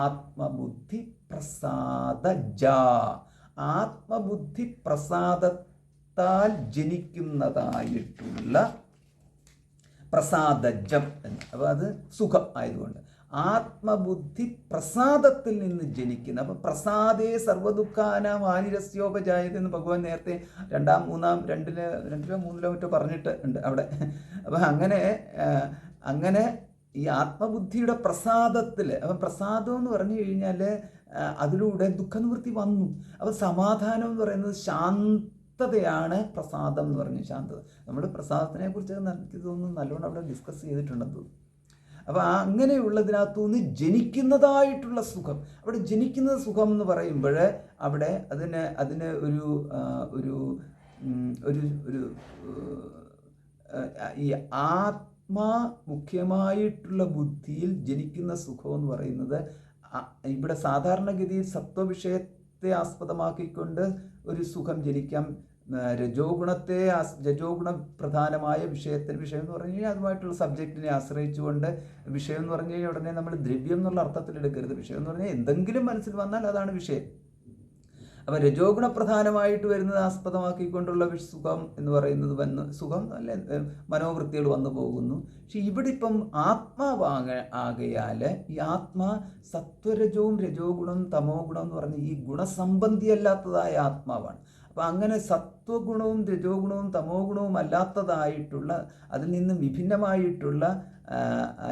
ആത്മബുദ്ധി പ്രസാദജ. ആത്മബുദ്ധി പ്രസാദത്താൽ ജനിക്കുന്നതായിട്ടുള്ള പ്രസാദജം എന്ന്. അപ്പോൾ അത് സുഖം ആയതുകൊണ്ട് ആത്മബുദ്ധി പ്രസാദത്തിൽ നിന്ന് ജനിക്കുന്ന. അപ്പം പ്രസാദേ സർവ്വദുഃഖാനാം ഹാനിരസ്യോപജായത എന്ന് ഭഗവാൻ നേരത്തെ രണ്ടിലോ മൂന്നിലോ മറ്റോ പറഞ്ഞിട്ട് ഉണ്ട് അവിടെ. അപ്പം അങ്ങനെ ഈ ആത്മബുദ്ധിയുടെ പ്രസാദത്തിൽ, അപ്പം പ്രസാദം എന്ന് പറഞ്ഞു കഴിഞ്ഞാൽ അതിലൂടെ ദുഃഖനിവൃത്തി വന്നു. അപ്പം സമാധാനം എന്ന് പറയുന്നത് ശാന്തതയാണ് പ്രസാദം എന്ന് പറഞ്ഞു. ശാന്തത നമ്മൾ പ്രസാദത്തിനെ കുറിച്ച് എനിക്ക് തോന്നുന്നു നല്ലോണം അവിടെ ഡിസ്കസ് ചെയ്തിട്ടുണ്ടെന്ന് തോന്നുന്നു. അപ്പോൾ അങ്ങനെയുള്ളതിനകത്തുനിന്ന് ജനിക്കുന്നതായിട്ടുള്ള സുഖം, അവിടെ ജനിക്കുന്ന സുഖം എന്ന് പറയുമ്പോൾ അവിടെ അതിന് ഒരു ഈ മുഖ്യമായിട്ടുള്ള ബുദ്ധിയിൽ ജനിക്കുന്ന സുഖം എന്ന് പറയുന്നത് ഇവിടെ സാധാരണഗതിയിൽ സത്വവിഷയത്തെ ആസ്പദമാക്കിക്കൊണ്ട് ഒരു സുഖം ജനിക്കാം. രജോഗുണ പ്രധാനമായ വിഷയം എന്ന് പറഞ്ഞു കഴിഞ്ഞാൽ അതുമായിട്ടുള്ള സബ്ജക്റ്റിനെ ആശ്രയിച്ചുകൊണ്ട് വിഷയം എന്ന് പറഞ്ഞു കഴിഞ്ഞാൽ ഉടനെ നമ്മൾ ദ്രവ്യം എന്നുള്ള അർത്ഥത്തിൽ എടുക്കരുത്. വിഷയം എന്ന് പറഞ്ഞാൽ എന്തെങ്കിലും മനസ്സിൽ വന്നാൽ അതാണ് വിഷയം. അപ്പം രജോഗുണ പ്രധാനമായിട്ട് വരുന്നത് ആസ്പദമാക്കിക്കൊണ്ടുള്ള സുഖം എന്ന് പറയുന്നത് സുഖം അല്ലെ മനോവൃത്തികൾ വന്നു പോകുന്നു. പക്ഷെ ഇവിടെ ഇപ്പം ആകയാൽ ഈ ആത്മാ സത്വരജവും രജോഗുണം തമോ ഗുണം എന്ന് പറഞ്ഞ ഈ ഗുണസംബന്ധിയല്ലാത്തതായ ആത്മാവാണ്. അപ്പം അങ്ങനെ സത്വഗുണവും രജോഗുണവും തമോ ഗുണവും അല്ലാത്തതായിട്ടുള്ള അതിൽ നിന്നും വിഭിന്നമായിട്ടുള്ള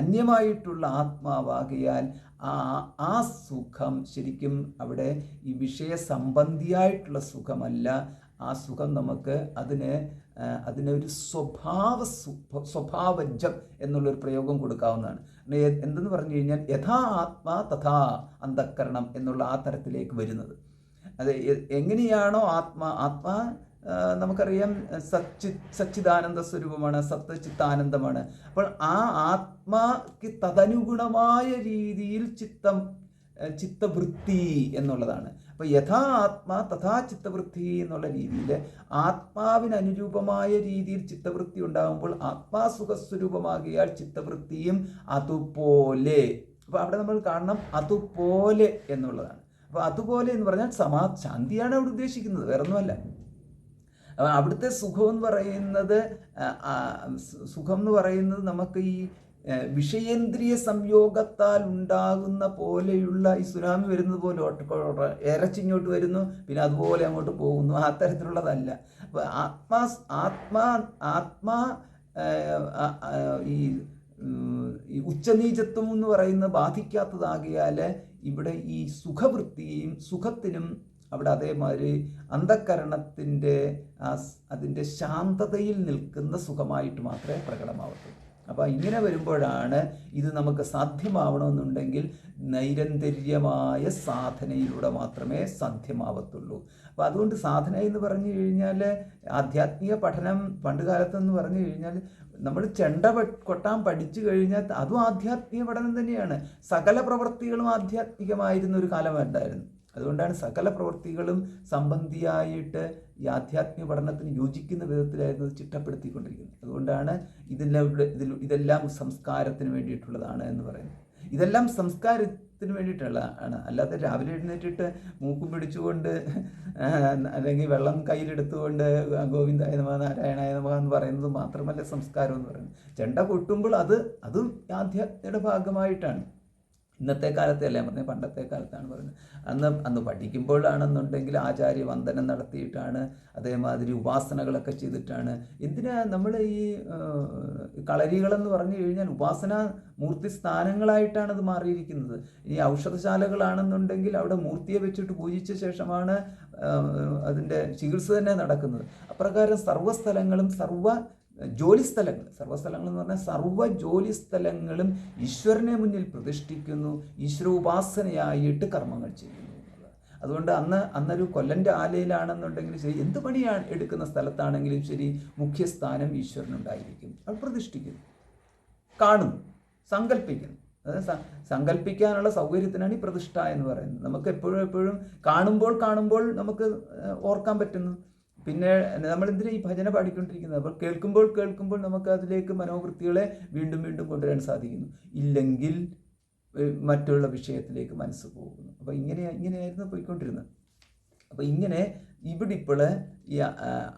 അന്യമായിട്ടുള്ള ആത്മാവാകിയാൽ ആ സുഖം ശരിക്കും അവിടെ ഈ വിഷയസംബന്ധിയായിട്ടുള്ള സുഖമല്ല. ആ സുഖം നമുക്ക് അതിനൊരു സ്വഭാവജം എന്നുള്ളൊരു പ്രയോഗം കൊടുക്കാവുന്നതാണ്. എന്തെന്ന് പറഞ്ഞു കഴിഞ്ഞാൽ യഥാ ആത്മാ തഥാ അന്ധക്കരണം എന്നുള്ള ആ തരത്തിലേക്ക് വരുന്നത്. അത് എങ്ങനെയാണോ ആത്മാ നമുക്കറിയാം സച്ചിദാനന്ദ സ്വരൂപമാണ്, സത്വചിത്താനന്ദമാണ്. അപ്പോൾ ആ ആത്മാക്ക് തദനുഗുണമായ രീതിയിൽ ചിത്തവൃത്തി എന്നുള്ളതാണ്. അപ്പോൾ യഥാ ആത്മാ തഥാ ചിത്തവൃത്തി എന്നുള്ള രീതിയിൽ ആത്മാവിന് അനുരൂപമായ രീതിയിൽ ചിത്തവൃത്തി ഉണ്ടാകുമ്പോൾ ആത്മാസുഖസ്വരൂപമാകിയാൽ ചിത്തവൃത്തിയും അതുപോലെ. അപ്പോൾ അവിടെ നമ്മൾ കാണണം അതുപോലെ എന്നുള്ളതാണ്. അപ്പോൾ അതുപോലെ എന്ന് പറഞ്ഞാൽ ശാന്തിയാണ് അവിടെ ഉദ്ദേശിക്കുന്നത്, വേറൊന്നുമല്ല. അവിടുത്തെ സുഖം എന്ന് പറയുന്നത് നമുക്ക് ഈ വിഷയേന്ദ്രിയ സംയോഗത്താൽ ഉണ്ടാകുന്ന പോലെയുള്ള ഈ സുനാമി വരുന്നത് പോലെ ഇരച്ചിങ്ങോട്ട് വരുന്നു, പിന്നെ അതുപോലെ അങ്ങോട്ട് പോകുന്നു, ആ തരത്തിലുള്ളതല്ല. അപ്പോൾ ആത്മാ ഈ ഉച്ചനീചത്വം എന്ന് പറയുന്നത് ബാധിക്കാത്തതാകിയാൽ ഇവിടെ ഈ സുഖത്തിനും അവിടെ അതേമാതിരി അതിൻ്റെ ശാന്തതയിൽ നിൽക്കുന്ന സുഖമായിട്ട് മാത്രമേ പ്രകടമാവത്തുള്ളൂ. അപ്പോൾ ഇങ്ങനെ വരുമ്പോഴാണ് ഇത് നമുക്ക് സാധ്യമാവണമെന്നുണ്ടെങ്കിൽ നൈരന്തര്യമായ സാധനയിലൂടെ മാത്രമേ സാധ്യമാവത്തുള്ളൂ. അപ്പോൾ അതുകൊണ്ട് സാധന എന്ന് പറഞ്ഞു കഴിഞ്ഞാൽ ആധ്യാത്മിക പഠനം പണ്ട് കാലത്തെന്ന് പറഞ്ഞു കഴിഞ്ഞാൽ നമ്മൾ ചെണ്ട കൊട്ടാൻ പഠിച്ചു കഴിഞ്ഞാൽ അതും ആധ്യാത്മിക പഠനം തന്നെയാണ്. സകല പ്രവൃത്തികളും ആധ്യാത്മികമായിരുന്ന ഒരു കാലമുണ്ടായിരുന്നു. അതുകൊണ്ടാണ് സകല പ്രവൃത്തികളും സംബന്ധിയായിട്ട് ഈ ആധ്യാത്മിക പഠനത്തിന് യോജിക്കുന്ന വിധത്തിലായിരുന്നു ചിട്ടപ്പെടുത്തിക്കൊണ്ടിരിക്കുന്നത്. അതുകൊണ്ടാണ് ഇതെല്ലാം സംസ്കാരത്തിന് വേണ്ടിയിട്ടുള്ളതാണ് എന്ന് പറയുന്നത്. ഇതെല്ലാം സംസ്കാരത്തിന് വേണ്ടിയിട്ടുള്ളതാണ്. അല്ലാതെ രാവിലെ എഴുന്നേറ്റിട്ട് മൂക്കും പിടിച്ചുകൊണ്ട് അല്ലെങ്കിൽ വെള്ളം കയ്യിലെടുത്തുകൊണ്ട് ഗോവിന്ദായ നമഃ നാരായണായ നമഃ എന്ന് പറയുന്നത് മാത്രമല്ല സംസ്കാരം എന്ന് പറയുന്നത്. ചെണ്ട കൊട്ടുമ്പോൾ അതും ആധ്യാത്മികയുടെ ഭാഗമായിട്ടാണ്. ഇന്നത്തെ കാലത്തെ അല്ല പറഞ്ഞത്, പണ്ടത്തെ കാലത്താണ് പറയുന്നത്. അന്ന് പഠിക്കുമ്പോഴാണെന്നുണ്ടെങ്കിൽ ആചാര്യ വന്ദനം നടത്തിയിട്ടാണ്, അതേമാതിരി ഉപാസനകളൊക്കെ ചെയ്തിട്ടാണ്. എന്തിനാ നമ്മൾ ഈ കളരികളെന്ന് പറഞ്ഞു കഴിഞ്ഞാൽ ഉപാസന മൂർത്തി സ്ഥാനങ്ങളായിട്ടാണ് അത് മാറിയിരിക്കുന്നത്. ഇനി ഔഷധശാലകളാണെന്നുണ്ടെങ്കിൽ അവിടെ മൂർത്തിയെ വെച്ചിട്ട് പൂജിച്ച ശേഷമാണ് അതിൻ്റെ ചികിത്സ തന്നെ നടക്കുന്നത്. അപ്രകാരം സർവ്വസ്ഥലങ്ങളും ജോലിസ്ഥലങ്ങൾ എന്ന് പറഞ്ഞാൽ സർവ്വ ജോലിസ്ഥലങ്ങളും ഈശ്വരനെ മുന്നിൽ പ്രതിഷ്ഠിക്കുന്നു, ഈശ്വര ഉപാസനയായിട്ട് കർമ്മങ്ങൾ ചെയ്യുന്നു. അതുകൊണ്ട് അന്നൊരു കൊല്ലൻ്റെ ആലയിലാണെന്നുണ്ടെങ്കിൽ ശരി, എന്ത് പണിയാണ് എടുക്കുന്ന സ്ഥലത്താണെങ്കിലും ശരി, മുഖ്യസ്ഥാനം ഈശ്വരനുണ്ടായിരിക്കും. അത് പ്രതിഷ്ഠിക്കുന്നു, കാണുന്നു, സങ്കല്പിക്കുന്നു. അതായത് സങ്കല്പിക്കാനുള്ള സൗകര്യത്തിനാണ് ഈ പ്രതിഷ്ഠ എന്ന് പറയുന്നത്. നമുക്ക് എപ്പോഴും കാണുമ്പോൾ നമുക്ക് ഓർക്കാൻ പറ്റുന്നു. പിന്നെ നമ്മളെന്തിനാ ഈ ഭജന പാടിക്കൊണ്ടിരിക്കുന്നത്? അപ്പോൾ കേൾക്കുമ്പോൾ നമുക്ക് അതിലേക്ക് മനോവൃത്തികളെ വീണ്ടും കൊണ്ടുവരാൻ സാധിക്കുന്നു. ഇല്ലെങ്കിൽ മറ്റുള്ള വിഷയത്തിലേക്ക് മനസ്സ് പോകുന്നു. അപ്പോൾ ഇങ്ങനെയായിരുന്നു പോയിക്കൊണ്ടിരുന്നത്. അപ്പോൾ ഇവിടെ ഇപ്പോൾ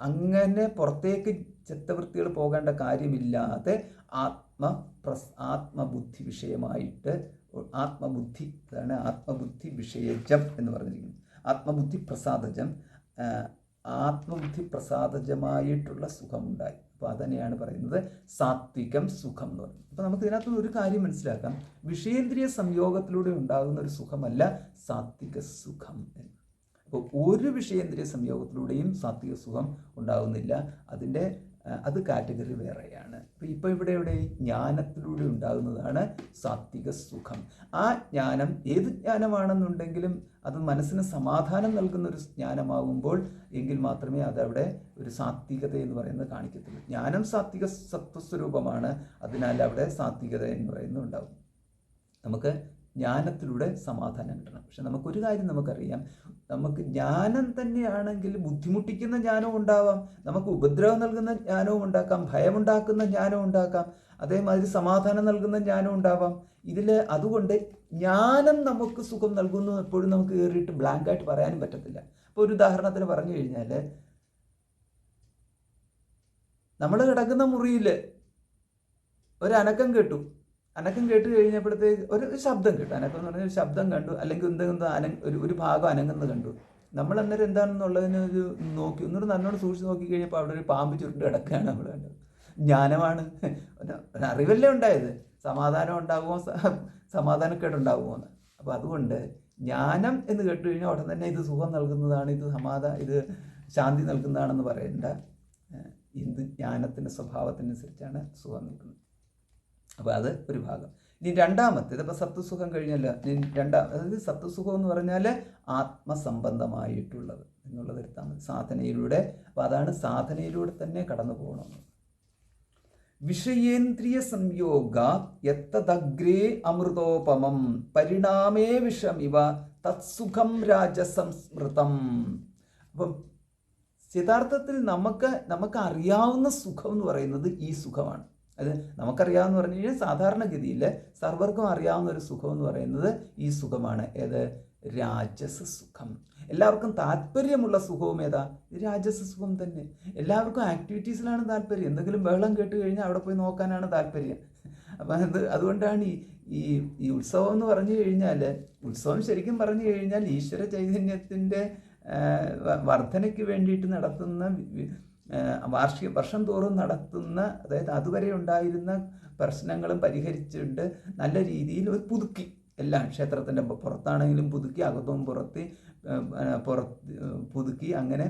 അങ്ങനെ പുറത്തേക്ക് ചിത്തവൃത്തികൾ പോകേണ്ട കാര്യമില്ലാതെ ആത്മബുദ്ധി വിഷയമായിട്ട് അതാണ് ആത്മബുദ്ധി വിഷയജം എന്ന് പറഞ്ഞിരിക്കുന്നത്. ആത്മബുദ്ധി പ്രസാദജം, ആത്മബുദ്ധി പ്രസാദജമായിട്ടുള്ള സുഖമുണ്ടായി. അപ്പോൾ അതന്നെയാണ് പറയുന്നത് സാത്വികം സുഖം എന്ന് പറയുന്നത്. അപ്പോൾ നമുക്ക് ഇതിനകത്ത് ഒരു കാര്യം മനസ്സിലാക്കാം, വിഷയേന്ദ്രിയ സംയോഗത്തിലൂടെ ഉണ്ടാകുന്ന ഒരു സുഖമല്ല സാത്വിക സുഖം എന്ന്. അപ്പോൾ ഒരു വിഷയേന്ദ്രിയ സംയോഗത്തിലൂടെയും സാത്വിക സുഖം ഉണ്ടാകുന്നില്ല. അത് കാറ്റഗറി വേറെയാണ്. അപ്പോൾ ഇവിടെ ജ്ഞാനത്തിലൂടെ ഉണ്ടാകുന്നതാണ് സാത്വിക സുഖം. ആ ജ്ഞാനം ഏത് ജ്ഞാനമാണെന്നുണ്ടെങ്കിലും അത് മനസ്സിന് സമാധാനം നൽകുന്ന ഒരു ജ്ഞാനമാകുമ്പോൾ എങ്കിൽ മാത്രമേ അതവിടെ ഒരു സാത്വികത എന്ന് പറയുന്നത് കാണിക്കത്തുള്ളൂ. ജ്ഞാനം സാത്വിക സത്വസ്വരൂപമാണ്. അതിനാൽ അവിടെ സാത്വികത എന്ന് പറയുന്നത് ഉണ്ടാകും. നമുക്ക് ജ്ഞാനത്തിലൂടെ സമാധാനം കിട്ടണം. പക്ഷെ നമുക്കൊരു കാര്യം നമുക്കറിയാം, നമുക്ക് ജ്ഞാനം തന്നെയാണെങ്കിൽ ബുദ്ധിമുട്ടിക്കുന്ന ജ്ഞാനവും ഉണ്ടാവാം, നമുക്ക് ഉപദ്രവം നൽകുന്ന ജ്ഞാനവും ഉണ്ടാക്കാം, ഭയമുണ്ടാക്കുന്ന ജ്ഞാനവും ഉണ്ടാക്കാം, അതേമാതിരി സമാധാനം നൽകുന്ന ജ്ഞാനം ഉണ്ടാവാം. അതുകൊണ്ട് ജ്ഞാനം നമുക്ക് സുഖം നൽകുന്നു എപ്പോഴും നമുക്ക് കയറിയിട്ട് ബ്ലാങ്കായിട്ട് പറയാനും പറ്റത്തില്ല. അപ്പോൾ ഒരു ഉദാഹരണത്തിന് പറഞ്ഞു കഴിഞ്ഞാൽ, നമ്മൾ കിടക്കുന്ന മുറിയിൽ ഒരു അനക്കം കേട്ടു കഴിഞ്ഞപ്പോഴത്തേക്ക് ഒരു ശബ്ദം കേട്ടു. അനക്കം എന്ന് പറഞ്ഞാൽ ഒരു ശബ്ദം കണ്ടു, അല്ലെങ്കിൽ എന്തെങ്കിലും ഒരു ഭാഗം അനങ്ങുന്നത് കണ്ടു. നമ്മൾ അന്നേരം എന്താണെന്നുള്ളതിന് ഒരു നോക്കി ഒന്നൊരു നല്ലോണം സൂക്ഷിച്ച് നോക്കി കഴിഞ്ഞപ്പോൾ അവിടെ ഒരു പാമ്പ് ചുരുണ്ട് കിടക്കുകയാണ് നമ്മൾ കണ്ടത്. ജ്ഞാനമാണ്, ഒരറിവല്ലേ ഉണ്ടായത്. സമാധാനം ഉണ്ടാകുമോ, സമാധാനക്കേടുണ്ടാകുമോ എന്ന്. അപ്പോൾ അതുകൊണ്ട് ജ്ഞാനം എന്ന് കേട്ട് കഴിഞ്ഞാൽ ഉടൻ തന്നെ ഇത് സുഖം നൽകുന്നതാണ്, ഇത് ശാന്തി നൽകുന്നതാണെന്ന് പറയേണ്ട. ഇത് ജ്ഞാനത്തിൻ്റെ സ്വഭാവത്തിനനുസരിച്ചാണ് സുഖം നൽകുന്നത്. അപ്പോൾ അത് ഒരു ഭാഗം. ഇനി രണ്ടാമത്തേത്, ഇപ്പോൾ സത്വസുഖം കഴിഞ്ഞല്ലോ. അതായത് സത്വസുഖം എന്ന് പറഞ്ഞാൽ ആത്മസംബന്ധമായിട്ടുള്ളത് എന്നുള്ളത് എടുത്താൽ മതി, സാധനയിലൂടെ. അപ്പോൾ അതാണ് സാധനയിലൂടെ തന്നെ കടന്നു പോകണമെന്ന്. വിഷയേന്ദ്രിയ സംയോഗ യത്തദഗ്രേ അമൃതോപമം പരിണാമേ വിഷമിവ തത്സുഖം രാജസംസ്മൃതം. അപ്പം യഥാർത്ഥത്തിൽ നമുക്ക് അറിയാവുന്ന സുഖം എന്ന് പറയുന്നത് ഈ സുഖമാണ്. അത് നമുക്കറിയാമെന്ന് പറഞ്ഞു കഴിഞ്ഞാൽ സാധാരണഗതിയിൽ സർവർക്കും അറിയാവുന്ന ഒരു സുഖം എന്ന് പറയുന്നത് ഈ സുഖമാണ്. ഏത്? രാജസ സുഖം. എല്ലാവർക്കും താല്പര്യമുള്ള സുഖവും ഏതാ? രാജസ സുഖം തന്നെ. എല്ലാവർക്കും ആക്ടിവിറ്റീസിലാണ് താല്പര്യം. എന്തെങ്കിലും ബഹളം കേട്ട് കഴിഞ്ഞാൽ അവിടെ പോയി നോക്കാനാണ് താല്പര്യം. അപ്പം അതുകൊണ്ടാണ് ഈ ഉത്സവം എന്ന് പറഞ്ഞു കഴിഞ്ഞാൽ, ഉത്സവം ശരിക്കും പറഞ്ഞു കഴിഞ്ഞാൽ ഈശ്വര ചൈതന്യത്തിൻ്റെ വർധനയ്ക്ക് വേണ്ടിയിട്ട് നടത്തുന്ന വർഷം തോറും നടത്തുന്ന, അതായത് അതുവരെ ഉണ്ടായിരുന്ന പ്രശ്നങ്ങളും പരിഹരിച്ചുകൊണ്ട് നല്ല രീതിയിൽ ഒരു പുതുക്കി, എല്ലാം ക്ഷേത്രത്തിൻ്റെ പുറത്താണെങ്കിലും പുതുക്കി, അകത്തും പുതുക്കി, അങ്ങനെ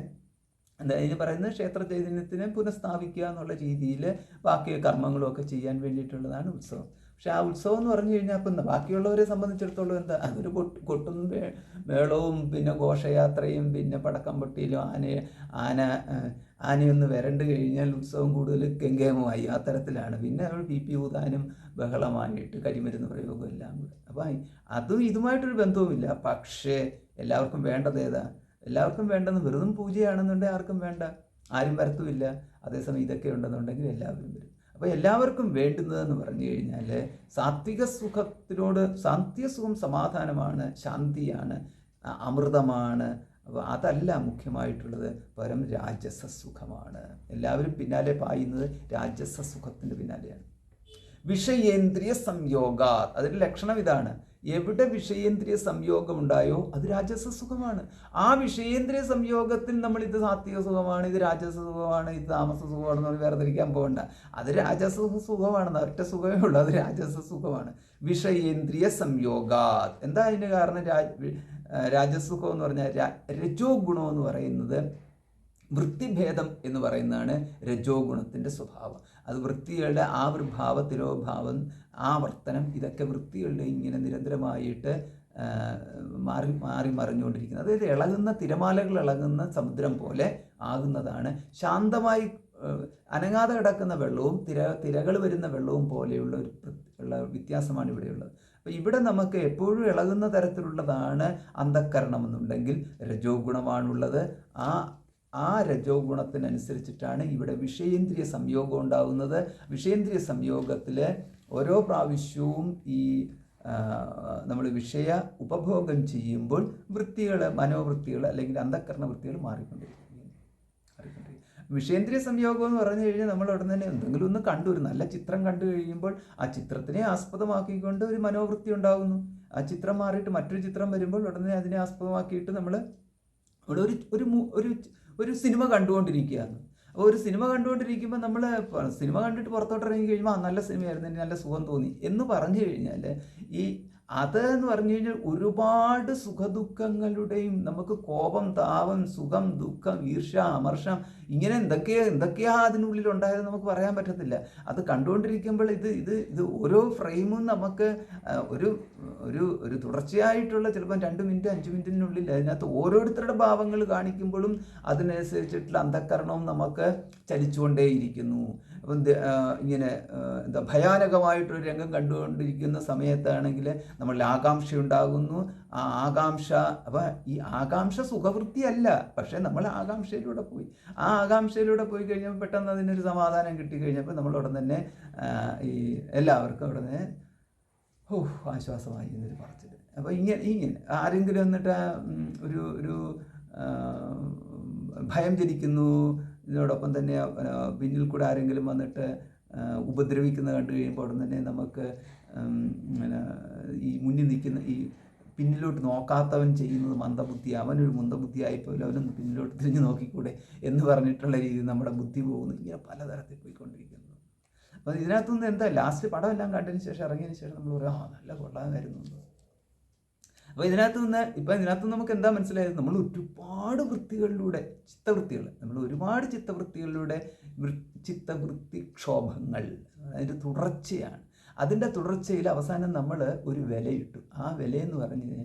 അതിന് പറയുന്നത് ക്ഷേത്ര ചൈതന്യത്തിനെ പുനഃസ്ഥാപിക്കുക എന്നുള്ള രീതിയിൽ ബാക്കി കർമ്മങ്ങളും ചെയ്യാൻ വേണ്ടിയിട്ടുള്ളതാണ് ഉത്സവം. പക്ഷെ ആ ഉത്സവം എന്ന് പറഞ്ഞു കഴിഞ്ഞാൽ ഇപ്പം ബാക്കിയുള്ളവരെ സംബന്ധിച്ചിടത്തോളം എന്താ, അതൊരു കൊട്ടും മേളവും പിന്നെ ഘോഷയാത്രയും പിന്നെ പടക്കം പൊട്ടിയിലും ആനയൊന്ന് വരണ്ട് കഴിഞ്ഞാൽ ഉത്സവം കൂടുതൽ ഗംഗേമമായി ആ തരത്തിലാണ്. പിന്നെ അവർ പി ഊതാനും ബഹളമായിട്ട് കരിമരുന്ന് പ്രയോഗം എല്ലാം കൂടെ. അപ്പം ഇതുമായിട്ടൊരു ബന്ധവുമില്ല. പക്ഷേ എല്ലാവർക്കും വേണ്ടത് ഏതാ? എല്ലാവർക്കും വേണ്ടെന്ന് വെറുതും പൂജയാണെന്നുണ്ടെങ്കിൽ ആർക്കും വേണ്ട, ആരും വരത്തുമില്ല. അതേസമയം ഇതൊക്കെ ഉണ്ടെന്നുണ്ടെങ്കിൽ എല്ലാവരും വരും. അപ്പോൾ എല്ലാവർക്കും വേണ്ടുന്നതെന്ന് പറഞ്ഞു കഴിഞ്ഞാൽ സാത്വിക സുഖം സമാധാനമാണ്, ശാന്തിയാണ്, അമൃതമാണ്. അപ്പോൾ അതല്ല മുഖ്യമായിട്ടുള്ളത്, പരം രാജസ സുഖമാണ്. എല്ലാവരും പിന്നാലെ പായുന്നത് രാജസ സുഖത്തിൻ്റെ പിന്നാലെയാണ്. വിഷയേന്ദ്രിയ സംയോഗ, അതിൻ്റെ ലക്ഷണം ഇതാണ്. എവിടെ വിഷയേന്ദ്രിയ സംയോഗം ഉണ്ടായോ അത് രാജസ സുഖമാണ്. ആ വിഷയേന്ദ്രിയ സംയോഗത്തിൽ നമ്മൾ ഇത് സാത്വിക സുഖമാണ്, ഇത് രാജസ സുഖമാണ്, ഇത് താമസ സുഖമാണെന്ന് നമ്മൾ വേർതിരിക്കാൻ പോകണ്ട. അത് രാജസ സുഖമാണെന്ന് ഒറ്റ സുഖമേ ഉള്ളൂ, അത് രാജസ സുഖമാണ്. വിഷയേന്ദ്രിയ സംയോഗ എന്താ അതിന് കാരണം? രാജസുഖം എന്ന് പറഞ്ഞാൽ രജോ ഗുണം എന്ന് പറയുന്നത് വൃത്തിഭേദം എന്ന് പറയുന്നതാണ് രജോ ഗുണത്തിൻ്റെ സ്വഭാവം. അത് വൃത്തികളുടെ ആവിർഭാവ, തിരോഭാവം, ആവർത്തനം, ഇതൊക്കെ വൃത്തികളുടെ ഇങ്ങനെ നിരന്തരമായിട്ട് മാറി മറിഞ്ഞുകൊണ്ടിരിക്കുന്നത്. അതായത് ഇളകുന്ന തിരമാലകൾ ഇളകുന്ന സമുദ്രം പോലെ ആകുന്നതാണ്. ശാന്തമായി അനങ്ങാതെ കിടക്കുന്ന വെള്ളവും തിരകൾ വരുന്ന വെള്ളവും പോലെയുള്ള ഉള്ള വ്യത്യാസമാണ് ഇവിടെയുള്ളത്. അപ്പോൾ ഇവിടെ നമുക്ക് എപ്പോഴും ഇളകുന്ന തരത്തിലുള്ളതാണ് അന്ധക്കരണം എന്നുണ്ടെങ്കിൽ രജോ ഗുണമാണുള്ളത്. ആ രജോ ഗുണത്തിനനുസരിച്ചിട്ടാണ് ഇവിടെ വിഷയേന്ദ്രിയ സംയോഗം ഉണ്ടാകുന്നത്. വിഷയേന്ദ്രിയ സംയോഗത്തിൽ ഓരോ പ്രാവശ്യവും നമ്മൾ വിഷയ ഉപഭോഗം ചെയ്യുമ്പോൾ മനോവൃത്തികൾ അല്ലെങ്കിൽ അന്ധക്കരണ വൃത്തികൾ മാറിക്കൊണ്ടിരിക്കും. വിഷയേന്ദ്രിയ സംയോഗം എന്ന് പറഞ്ഞു കഴിഞ്ഞാൽ നമ്മൾ ഉടനെ തന്നെ എന്തെങ്കിലും ഒന്ന് കണ്ടു, ഒരു നല്ല ചിത്രം കണ്ടു കഴിയുമ്പോൾ ആ ചിത്രത്തിനെ ആസ്പദമാക്കിക്കൊണ്ട് ഒരു മനോവൃത്തി ഉണ്ടാകുന്നു. ആ ചിത്രം മാറിയിട്ട് മറ്റൊരു ചിത്രം വരുമ്പോൾ ഉടനെ അതിനെ ആസ്പദമാക്കിയിട്ട് നമ്മൾ ഇവിടെ ഒരു സിനിമ കണ്ടുകൊണ്ടിരിക്കുകയാണ്. അപ്പോൾ ഒരു സിനിമ കണ്ടുകൊണ്ടിരിക്കുമ്പോൾ നമ്മൾ സിനിമ കണ്ടിട്ട് പുറത്തോട്ടിറങ്ങി കഴിയുമ്പോൾ നല്ല സിനിമയായിരുന്നു, എനിക്ക് നല്ല സുഖം തോന്നി എന്ന് പറഞ്ഞു കഴിഞ്ഞാൽ അതെന്ന് പറഞ്ഞു കഴിഞ്ഞാൽ ഒരുപാട് സുഖദുഃഖങ്ങളുടെയും, നമുക്ക് കോപം, താപം, സുഖം, ദുഃഖം, ഈർഷ്യ, അമർഷം, ഇങ്ങനെ എന്തൊക്കെയാ അതിനുള്ളിൽ ഉണ്ടായത് നമുക്ക് പറയാൻ പറ്റത്തില്ല. അത് കണ്ടുകൊണ്ടിരിക്കുമ്പോൾ ഇത് ഓരോ ഫ്രെയിമും നമുക്ക് ഒരു തുടർച്ചയായിട്ടുള്ള ചിലപ്പോൾ 2 മിനിറ്റ് 5 മിനിറ്റിനുള്ളിൽ അതിനകത്ത് ഓരോരുത്തരുടെ ഭാവങ്ങൾ കാണിക്കുമ്പോഴും അതിനനുസരിച്ചിട്ടുള്ള അന്ധക്കരണവും നമുക്ക് ചലിച്ചുകൊണ്ടേയിരിക്കുന്നു. അപ്പം ഇങ്ങനെ എന്താ ഭയാനകമായിട്ടൊരു രംഗം കണ്ടുകൊണ്ടിരിക്കുന്ന സമയത്താണെങ്കിൽ നമ്മളിൽ ആകാംക്ഷ ഉണ്ടാകുന്നു. ആ ആകാംക്ഷ, അപ്പം ഈ ആകാംക്ഷ സുഖവൃത്തിയല്ല, പക്ഷേ നമ്മൾ ആകാംക്ഷയിലൂടെ പോയി. ആ ആകാംക്ഷയിലൂടെ പോയി കഴിഞ്ഞപ്പോൾ പെട്ടെന്ന് അതിനൊരു സമാധാനം കിട്ടിക്കഴിഞ്ഞപ്പോൾ നമ്മൾ ഉടൻ തന്നെ ഈ എല്ലാവർക്കും ഉടനെ ആശ്വാസമായി എന്നൊരു പറച്ചിൽ. അപ്പോൾ ഇങ്ങനെ ആരെങ്കിലും എന്നിട്ട് ഒരു ഭയം ജനിക്കുന്നു, ഇതിനോടൊപ്പം തന്നെ പിന്നിൽ കൂടെ ആരെങ്കിലും വന്നിട്ട് ഉപദ്രവിക്കുന്നത് കണ്ടു കഴിയുമ്പോൾ ഉടൻ തന്നെ നമുക്ക് ഈ മുന്നിൽ നിൽക്കുന്ന ഈ പിന്നിലോട്ട് നോക്കാത്തവൻ ചെയ്യുന്നത് മന്ദബുദ്ധി, അവനൊരു മന്ദബുദ്ധിയായിപ്പോലും, അവനൊന്ന് പിന്നിലോട്ട് തിരിഞ്ഞ് നോക്കിക്കൂടെ എന്ന് പറഞ്ഞിട്ടുള്ള രീതിയിൽ നമ്മുടെ ബുദ്ധി പോകുന്നു. ഇങ്ങനെ പലതരത്തിൽ പോയിക്കൊണ്ടിരിക്കുന്നു. അപ്പോൾ ഇതിനകത്തുനിന്ന് എന്താ ലാസ്റ്റ് പടമെല്ലാം കണ്ടതിന് ശേഷം ഇറങ്ങിയതിന് ശേഷം നമ്മൾ പറയാം നല്ല കൊള്ളാമായിരുന്നു. അപ്പോൾ ഇതിനകത്ത് നമുക്ക് എന്താ മനസ്സിലായത്? നമ്മൾ ഒരുപാട് വൃത്തികളിലൂടെ നമ്മൾ ഒരുപാട് ചിത്തവൃത്തികളിലൂടെ ചിത്തവൃത്തിക്ഷോഭങ്ങൾ അതിൻ്റെ തുടർച്ചയാണ്. അതിൻ്റെ തുടർച്ചയിൽ അവസാനം നമ്മൾ ഒരു വിലയിട്ടു. ആ വിലയെന്ന് പറഞ്ഞ്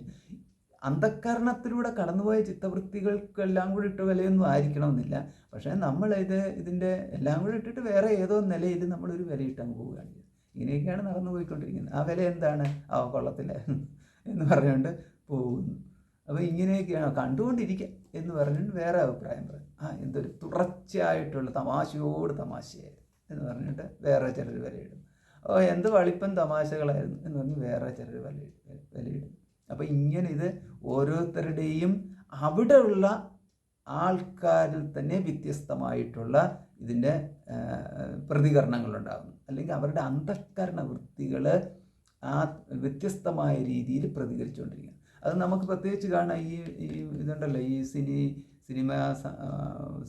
അന്ധക്കരണത്തിലൂടെ കടന്നുപോയ ചിത്തവൃത്തികൾക്കെല്ലാം കൂടി ഇട്ട വിലയൊന്നും ആയിരിക്കണമെന്നില്ല. പക്ഷേ ഇതിൻ്റെ എല്ലാം കൂടി ഇട്ടിട്ട് വേറെ ഏതോ നിലയിൽ നമ്മളൊരു വിലയിട്ടങ്ങ് പോവുകയാണ്. ഇങ്ങനെയൊക്കെയാണ് നടന്നു പോയിക്കൊണ്ടിരിക്കുന്നത്. ആ വില എന്താണ്? കൊള്ളത്തില്ല എന്ന് പറഞ്ഞുകൊണ്ട് പോകുന്നു. അപ്പോൾ ഇങ്ങനെയൊക്കെയാണ് കണ്ടുകൊണ്ടിരിക്കുക എന്ന് പറഞ്ഞിട്ട് വേറെ അഭിപ്രായം പറയും. എന്തൊരു തുടർച്ചയായിട്ടുള്ള തമാശയോട് തമാശയായിരുന്നു എന്ന് പറഞ്ഞിട്ട് വേറെ ചിലർ വിലയിടും. എന്ത് വളിപ്പൻ തമാശകളായിരുന്നു എന്ന് പറഞ്ഞ് വേറെ ചിലർ വിലയിടും. അപ്പോൾ ഇങ്ങനെ ഇത് ഓരോരുത്തരുടെയും അവിടെയുള്ള ആൾക്കാരിൽ തന്നെ വ്യത്യസ്തമായിട്ടുള്ള ഇതിൻ്റെ പ്രതികരണങ്ങളുണ്ടാകുന്നു. അല്ലെങ്കിൽ അവരുടെ അന്ധഃകരണ വൃത്തികൾ ആ വ്യത്യസ്തമായ രീതിയിൽ പ്രതികരിച്ചുകൊണ്ടിരിക്കുകയാണ്. അത് നമുക്ക് പ്രത്യേകിച്ച് കാണാം. ഈ ഇതുണ്ടല്ലോ, ഈ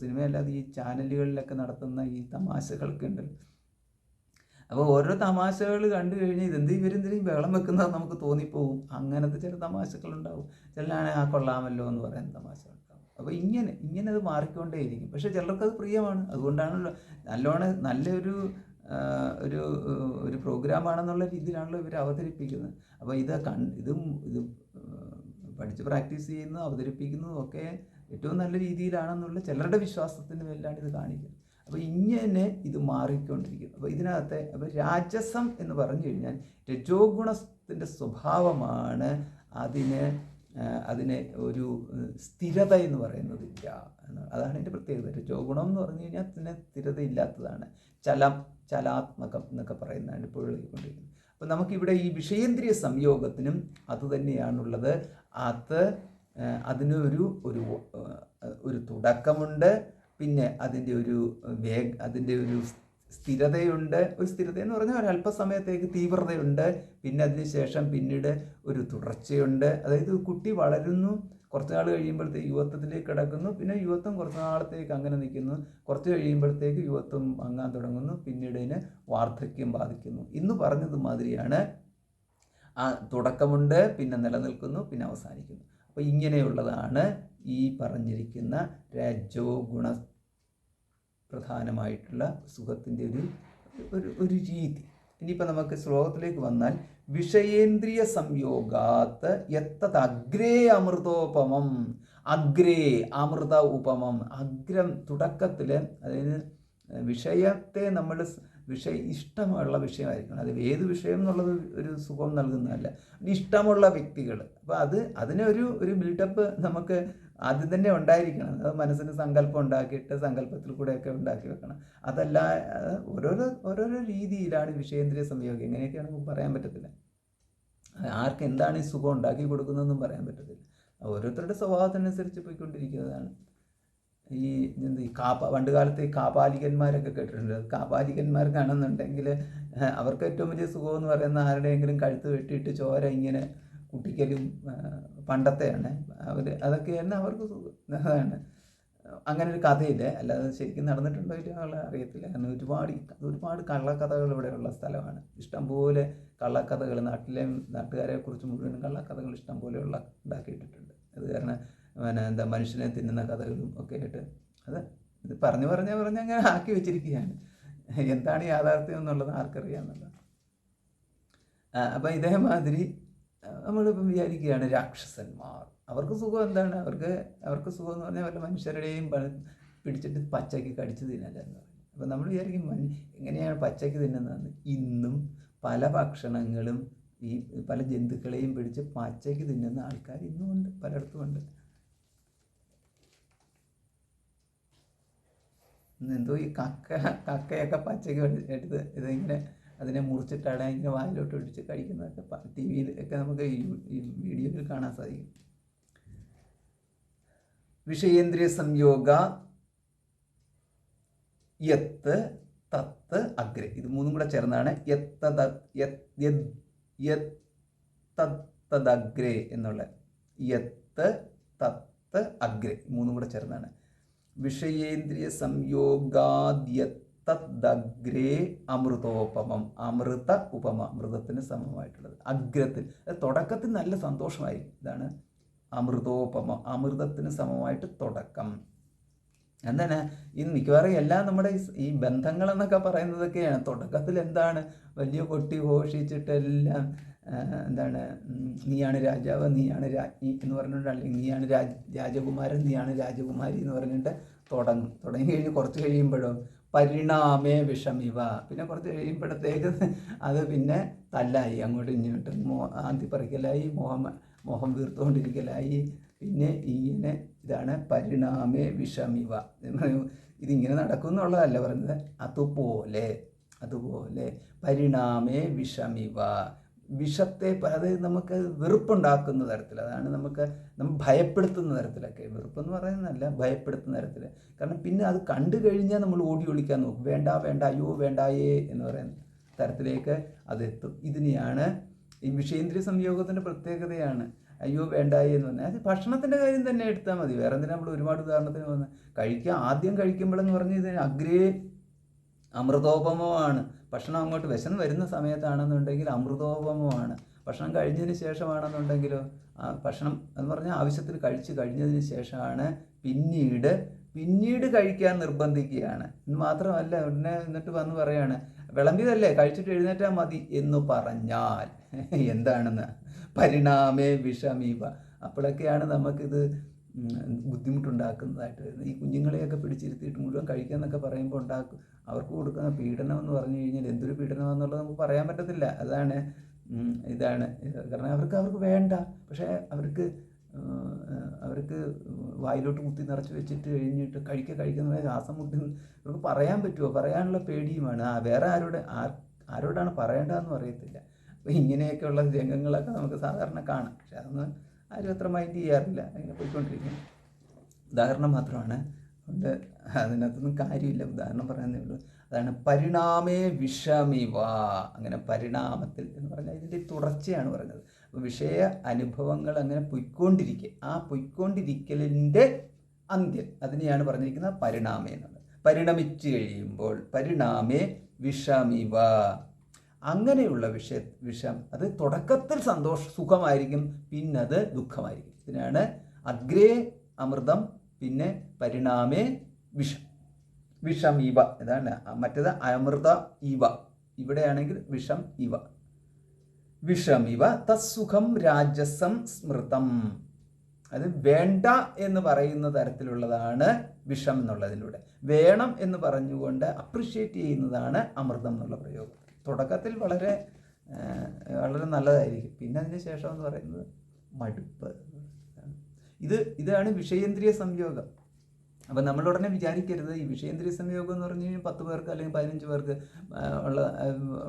സിനിമയല്ലാതെ ഈ ചാനലുകളിലൊക്കെ നടത്തുന്ന ഈ തമാശകളൊക്കെ ഉണ്ടല്ലോ. അപ്പോൾ ഓരോ തമാശകൾ കണ്ടു കഴിഞ്ഞാൽ ഇവരെന്തിനും ബഹളം വെക്കുന്നത് നമുക്ക് തോന്നിപ്പോവും. അങ്ങനത്തെ ചില തമാശകളുണ്ടാവും. ചിലരാണ് കൊള്ളാമല്ലോ എന്ന് പറയുന്ന തമാശകളുണ്ടാവും. അപ്പോൾ ഇങ്ങനെ അത് മാറിക്കൊണ്ടേയിരിക്കും. പക്ഷേ ചിലർക്കത് പ്രിയമാണ്. അതുകൊണ്ടാണല്ലോ നല്ലൊരു ഒരു പ്രോഗ്രാമാണെന്നുള്ള രീതിയിലാണല്ലോ ഇവർ അവതരിപ്പിക്കുന്നത്. അപ്പോൾ ഇത് പഠിച്ച് പ്രാക്ടീസ് ചെയ്യുന്നതും അവതരിപ്പിക്കുന്നതും ഒക്കെ ഏറ്റവും നല്ല രീതിയിലാണെന്നുള്ള ചിലരുടെ വിശ്വാസത്തിന് മേലാണ് ഇത് കാണിക്കുന്നത്. അപ്പോൾ ഇങ്ങനെ ഇത് മാറിക്കൊണ്ടിരിക്കുന്നു. അപ്പോൾ രാജസം എന്ന് പറഞ്ഞു കഴിഞ്ഞാൽ രജോ ഗുണത്തിൻ്റെ സ്വഭാവമാണ്. അതിന് ഒരു സ്ഥിരത എന്ന് പറയുന്നതില്ല. അതാണ് എൻ്റെ പ്രത്യേകത. രജോ ഗുണം എന്ന് പറഞ്ഞു കഴിഞ്ഞാൽ പിന്നെ സ്ഥിരത ഇല്ലാത്തതാണ്. ചലാത്മകം എന്നൊക്കെ പറയുന്നതാണ് ഇപ്പോൾ എഴുതിക്കൊണ്ടിരിക്കുന്നത്. അപ്പോൾ നമുക്കിവിടെ ഈ വിഷയേന്ദ്രിയ സംയോഗത്തിനും അതുതന്നെയാണുള്ളത്. അതിന് ഒരു തുടക്കമുണ്ട്, പിന്നെ അതിൻ്റെ ഒരു സ്ഥിരതയുണ്ട്. ഒരു സ്ഥിരത എന്ന് പറഞ്ഞാൽ ഒരല്പസമയത്തേക്ക് തീവ്രതയുണ്ട്. പിന്നെ അതിനുശേഷം പിന്നീട് ഒരു തുടർച്ചയുണ്ട്. അതായത് കുട്ടി വളരുന്നു, കുറച്ച് നാൾ കഴിയുമ്പോഴത്തേക്ക് യുവത്വത്തിലേക്ക് കിടക്കുന്നു, പിന്നെ യുവത്വം കുറച്ച് നാളത്തേക്ക് അങ്ങനെ നിൽക്കുന്നു, കുറച്ച് കഴിയുമ്പോഴത്തേക്ക് യുവത്വം മങ്ങാൻ തുടങ്ങുന്നു, പിന്നീട് ഇതിന് വാർദ്ധക്യം ബാധിക്കുന്നു. ഇന്ന് പറഞ്ഞത് മാതിരിയാണ്. തുടക്കമുണ്ട്, പിന്നെ നിലനിൽക്കുന്നു, പിന്നെ അവസാനിക്കുന്നു. അപ്പോൾ ഇങ്ങനെയുള്ളതാണ് ഈ പറഞ്ഞിരിക്കുന്ന രജോ ഗുണ പ്രധാനമായിട്ടുള്ള സുഖത്തിൻ്റെ ഒരു രീതി. ഇനിയിപ്പോൾ നമുക്ക് ശ്ലോകത്തിലേക്ക് വന്നാൽ, വിഷയേന്ദ്രിയ സംയോഗാത്ത് യത്തത് അഗ്രേ അമൃതോപമം. അഗ്രേ അമൃത ഉപമം. അഗ്രം തുടക്കത്തിൽ, അതായത് വിഷയത്തെ നമ്മൾ ഇഷ്ടമുള്ള വിഷയമായിരിക്കണം. അത് ഏത് വിഷയം എന്നുള്ളത് ഒരു സുഖം നൽകുന്നതല്ല, ഇഷ്ടമുള്ള വ്യക്തികൾ. അപ്പോൾ അതിനൊരു ബിൽഡപ്പ് നമുക്ക് ആദ്യം തന്നെ ഉണ്ടായിരിക്കണം. അത് മനസ്സിന് സങ്കല്പം ഉണ്ടാക്കിയിട്ട് സങ്കല്പത്തിൽ കൂടെയൊക്കെ ഉണ്ടാക്കി വെക്കണം. അതല്ല, ഓരോരോ രീതിയിലാണ് വിഷയേന്ദ്രിയ സംയോഗം. എങ്ങനെയൊക്കെയാണ് നമുക്ക് പറയാൻ പറ്റത്തില്ല. ആർക്ക് എന്താണ് ഈ സുഖം ഉണ്ടാക്കി കൊടുക്കുന്നതെന്നും പറയാൻ പറ്റത്തില്ല. ഓരോരുത്തരുടെ സ്വഭാവത്തിനനുസരിച്ച് പോയിക്കൊണ്ടിരിക്കുന്നതാണ്. പണ്ട് കാലത്ത് ഈ കാപാലികന്മാരൊക്കെ കേട്ടിട്ടുണ്ട്. കാപാലികന്മാർക്കാണെന്നുണ്ടെങ്കിൽ അവർക്ക് ഏറ്റവും വലിയ സുഖം എന്ന് പറയുന്ന ആരുടെയെങ്കിലും കഴുത്ത് വെട്ടിയിട്ട് ചോര ഇങ്ങനെ കുട്ടിക്കലും പണ്ടത്തെയാണ്. അതൊക്കെയാണ് അവർക്ക് സുഖം. അതാണ് അങ്ങനെ ഒരു കഥയില്ലേ. അല്ലാതെ ശരിക്കും നടന്നിട്ടുണ്ടോ ഇല്ല അറിയത്തില്ല. കാരണം ഒരുപാട് കള്ളക്കഥകൾ ഇവിടെയുള്ള സ്ഥലമാണ്. ഇഷ്ടംപോലെ കള്ളക്കഥകൾ നാട്ടുകാരെ കുറിച്ച് മുഴുവൻ കള്ളക്കഥകൾ ഇഷ്ടംപോലെ ഉണ്ടാക്കിയിട്ടിട്ടുണ്ട്. അത് കാരണം മനുഷ്യനെ തിന്നുന്ന കഥകളും ഒക്കെ ആയിട്ട് ഇത് പറഞ്ഞ് അങ്ങനെ ആക്കി വെച്ചിരിക്കുകയാണ്. എന്താണ് യാഥാർത്ഥ്യം എന്നുള്ളത് ആർക്കറിയാമെന്നുള്ളത്. അപ്പം ഇതേമാതിരി നമ്മളിപ്പം വിചാരിക്കുകയാണ് രാക്ഷസന്മാർ, അവർക്ക് സുഖം എന്താണ്? അവർക്ക് സുഖം എന്ന് പറഞ്ഞാൽ വല്ല മനുഷ്യരുടെയും പിടിച്ചിട്ട് പച്ചയ്ക്ക് കടിച്ചു തിന്നല്ല എന്ന് പറയും. അപ്പോൾ നമ്മൾ വിചാരിക്കും എങ്ങനെയാണ് പച്ചയ്ക്ക് തിന്നുന്നതെന്ന്. ഇന്നും പല ഭക്ഷണങ്ങളും ഈ പല ജന്തുക്കളെയും പിടിച്ച് പച്ചയ്ക്ക് തിന്നുന്ന ആൾക്കാർ ഇന്നും ഉണ്ട്, പലയിടത്തും ഉണ്ട്. എന്തോ ഈ കക്കയൊക്കെ പച്ചയ്ക്ക് എടുത്ത് ഇതിങ്ങനെ അതിനെ മുറിച്ചിട്ടാണ് ഇങ്ങനെ വായിലോട്ട് ഒഴിച്ച് കഴിക്കുന്നതൊക്കെ ടി വിയിൽ ഒക്കെ നമുക്ക് ഈ വീഡിയോയിൽ കാണാൻ സാധിക്കും. വിഷയേന്ദ്രിയ സംയോഗ യത്ത് തത്ത് അഗ്രേ, ഇത് മൂന്നും കൂടെ ചേർന്നാണ് യത്തദഗ്രേ എന്നുള്ള യത്ത് തത്ത് അഗ്രേ, മൂന്നും കൂടെ ചേർന്നാണ്. വിഷയേന്ദ്രിയ സംയോഗാദ്യത്തദഗ്രേ അമൃതോപമം, അമൃത ഉപമ, അമൃതത്തിന് സമമായിട്ടുള്ളത്. അഗ്രത്തിൽ തുടക്കത്തിൽ നല്ല സന്തോഷമായിരിക്കും, ഇതാണ് അമൃതോപമ, അമൃതത്തിന് സമമായിട്ട് തുടക്കം. എന്താണ് ഈ മിക്കവാറും എല്ലാം നമ്മുടെ ഈ ബന്ധങ്ങളെന്നൊക്കെ പറയുന്നതൊക്കെയാണ്. തുടക്കത്തിൽ എന്താണ് വലിയ കൊട്ടി ഘോഷിച്ചിട്ടെല്ലാം എന്താണ് നീയാണ് രാജാവ്, നീയാണ് രാജ്ഞി എന്ന് പറഞ്ഞിട്ട്, അല്ലെങ്കിൽ നീയാണ് രാജകുമാരൻ, നീയാണ് രാജകുമാരി എന്ന് പറഞ്ഞിട്ട് തുടങ്ങി കഴിഞ്ഞ് കുറച്ച് കഴിയുമ്പോഴും പരിണാമേ വിഷമിവ, പിന്നെ കുറച്ച് കഴിയുമ്പോഴത്തേക്ക് അത് പിന്നെ തല്ലായി, അങ്ങോട്ടും ഇങ്ങോട്ടും ആന്തിപ്പറിക്കലായി, മോഹം വീർത്തുകൊണ്ടിരിക്കലായി, പിന്നെ ഇങ്ങനെ ഇതാണ് പരിണാമേ വിഷമിവ. ഇതിങ്ങനെ നടക്കും എന്നുള്ളതല്ല പറഞ്ഞത്, അതുപോലെ പരിണാമേ വിഷമിവ, വിഷത്തെ അതായത് നമുക്ക് വെറുപ്പുണ്ടാക്കുന്ന തരത്തിൽ, അതാണ് നമ്മൾ ഭയപ്പെടുത്തുന്ന തരത്തിലൊക്കെ, വെറുപ്പെന്ന് പറയുന്നതല്ല, ഭയപ്പെടുത്തുന്ന തരത്തിൽ. കാരണം പിന്നെ അത് കണ്ടു കഴിഞ്ഞാൽ നമ്മൾ ഓടി ഒളിക്കാൻ നോക്കും, വേണ്ട വേണ്ട, അയ്യോ വേണ്ടായേ എന്ന് പറയുന്ന തരത്തിലേക്ക് അതെത്തും. ഇതിനെയാണ് ഈ വിഷയേന്ദ്രിയ സംയോഗത്തിൻ്റെ പ്രത്യേകതയാണ് അയ്യോ വേണ്ടായി എന്ന് പറഞ്ഞാൽ. അത് ഭക്ഷണത്തിൻ്റെ കാര്യം തന്നെ എടുത്താൽ മതി, വേറെ എന്തിനാ നമ്മൾ ഒരുപാട് ഉദാഹരണത്തിന് വന്ന് ആദ്യം കഴിക്കുമ്പോഴെന്ന് പറഞ്ഞ് ഇതിന് അഗ്രേ അമൃതോപമമാണ്. ഭക്ഷണം അങ്ങോട്ട് വിശന്ന് വരുന്ന സമയത്താണെന്നുണ്ടെങ്കിൽ അമൃതോപമമാണ്. ഭക്ഷണം കഴിഞ്ഞതിന് ശേഷമാണെന്നുണ്ടെങ്കിലോ ഭക്ഷണം എന്ന് പറഞ്ഞാൽ ആവശ്യത്തിന് കഴിച്ച് കഴിഞ്ഞതിന് ശേഷമാണ് പിന്നീട് കഴിക്കാൻ നിർബന്ധിക്കുകയാണ്. എന്ന് മാത്രമല്ല ഉടനെ എന്നിട്ട് വന്ന് പറയാണ് വിളമ്പിയതല്ലേ കഴിച്ചിട്ട് എഴുന്നേറ്റാൽ മതി എന്ന് പറഞ്ഞാൽ എന്താണെന്ന് പരിണാമേ വിഷമീവ. അപ്പോഴൊക്കെയാണ് നമുക്കിത് ബുദ്ധിമുട്ടുണ്ടാക്കുന്നതായിട്ട് വരുന്നത്. ഈ കുഞ്ഞുങ്ങളെയൊക്കെ പിടിച്ചിരുത്തിയിട്ട് മുഴുവൻ കഴിക്കാമെന്നൊക്കെ പറയുമ്പോൾ അവർക്ക് കൊടുക്കുന്ന പീഡനം എന്ന് പറഞ്ഞു കഴിഞ്ഞാൽ എന്തൊരു പീഡനമാണെന്നുള്ളത് നമുക്ക് പറയാൻ പറ്റത്തില്ല. ഇതാണ് കാരണം അവർക്ക് വേണ്ട, പക്ഷേ അവർക്ക് വായിലോട്ട് കുത്തി നിറച്ച് വെച്ചിട്ട് കഴിഞ്ഞിട്ട് കഴിക്കുന്ന ശ്വാസം മുട്ടി അവർക്ക് പറയാൻ പറ്റുമോ, പറയാനുള്ള പേടിയുമാണ്. വേറെ ആരോടാണ് പറയേണ്ടതെന്നും അറിയത്തില്ല. അപ്പോൾ ഇങ്ങനെയൊക്കെയുള്ള രംഗങ്ങളൊക്കെ നമുക്ക് സാധാരണ കാണാം, പക്ഷെ അതൊന്നും ആരും അത്ര മൈൻഡ് ചെയ്യാറില്ല, അങ്ങനെ പോയിക്കൊണ്ടിരിക്കും. ഉദാഹരണം മാത്രമാണ്, അതുകൊണ്ട് അതിനകത്തൊന്നും കാര്യമില്ല, ഉദാഹരണം പറയാനേ ഉള്ളൂ. അതാണ് പരിണാമേ വിഷമിവ. അങ്ങനെ പരിണാമത്തിൽ എന്ന് പറഞ്ഞാൽ ഇതിൻ്റെ തുടർച്ചയാണ് പറഞ്ഞത്. അപ്പോൾ വിഷയ അനുഭവങ്ങൾ അങ്ങനെ പൊയ്ക്കൊണ്ടിരിക്കുക, ആ പൊയ്ക്കൊണ്ടിരിക്കലിൻ്റെ അന്ത്യം അതിനെയാണ് പറഞ്ഞിരിക്കുന്നത് പരിണാമേ എന്നുള്ളത്. പരിണമിച്ച് കഴിയുമ്പോൾ പരിണാമേ വിഷമിവ. അങ്ങനെയുള്ള വിഷം അത് തുടക്കത്തിൽ സുഖമായിരിക്കും, പിന്നെ അത് ദുഃഖമായിരിക്കും. ഇതിനാണ് അഗ്രേ അമൃതം, പിന്നെ പരിണാമേ വിഷം ഇവ. ഇതാണ് മറ്റേത് അമൃത ഇവ, ഇവിടെയാണെങ്കിൽ വിഷം ഇവ. വിഷം ഇവ തസ്സുഖം രാജസം സ്മൃതം. അത് വേണ്ട എന്ന് പറയുന്ന തരത്തിലുള്ളതാണ് വിഷം എന്നുള്ളതിലൂടെ. വേണം എന്ന് പറഞ്ഞുകൊണ്ട് അപ്രിഷ്യേറ്റ് ചെയ്യുന്നതാണ് അമൃതം എന്നുള്ള പ്രയോഗം. തുടക്കത്തിൽ വളരെ നല്ലതായിരിക്കും, പിന്നെ അതിന് ശേഷം എന്ന് പറയുന്നത് മടുപ്പ്. ഇതാണ് വിഷയേന്ദ്രിയ സംയോഗം. അപ്പം നമ്മളുടനെ വിചാരിക്കരുത് ഈ വിഷയേന്ദ്രിയ സംയോഗം എന്ന് പറഞ്ഞു കഴിഞ്ഞാൽ 10 പേർക്ക് അല്ലെങ്കിൽ 15 പേർക്ക്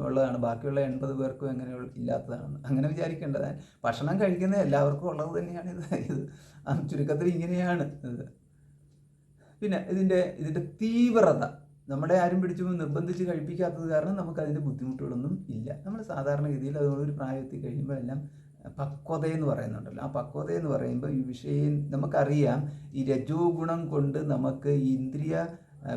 ഉള്ളതാണ്, ബാക്കിയുള്ള 80 പേർക്കും എങ്ങനെ ഇല്ലാത്തതാണെന്ന് അങ്ങനെ വിചാരിക്കേണ്ടതാണ്. ഭക്ഷണം കഴിക്കുന്ന എല്ലാവർക്കും ഉള്ളത് തന്നെയാണ് ഇത് ചുരുക്കത്തിൽ ഇങ്ങനെയാണ് ഇത്. പിന്നെ ഇതിൻ്റെ തീവ്രത നമ്മുടെ ആരും പിടിച്ചു നിർബന്ധിച്ച് കഴിപ്പിക്കാത്തത് കാരണം നമുക്ക് അതിൻ്റെ ബുദ്ധിമുട്ടുകളൊന്നും ഇല്ല. നമ്മൾ സാധാരണഗതിയിൽ അതുകൊണ്ടൊരു പ്രായത്തിൽ കഴിയുമ്പോഴെല്ലാം പക്വതയെന്ന് പറയുന്നുണ്ടല്ലോ, ആ പക്വതയെന്ന് പറയുമ്പോൾ ഈ വിഷയം നമുക്കറിയാം, ഈ രജോ ഗുണം കൊണ്ട് നമുക്ക് ഇന്ദ്രിയ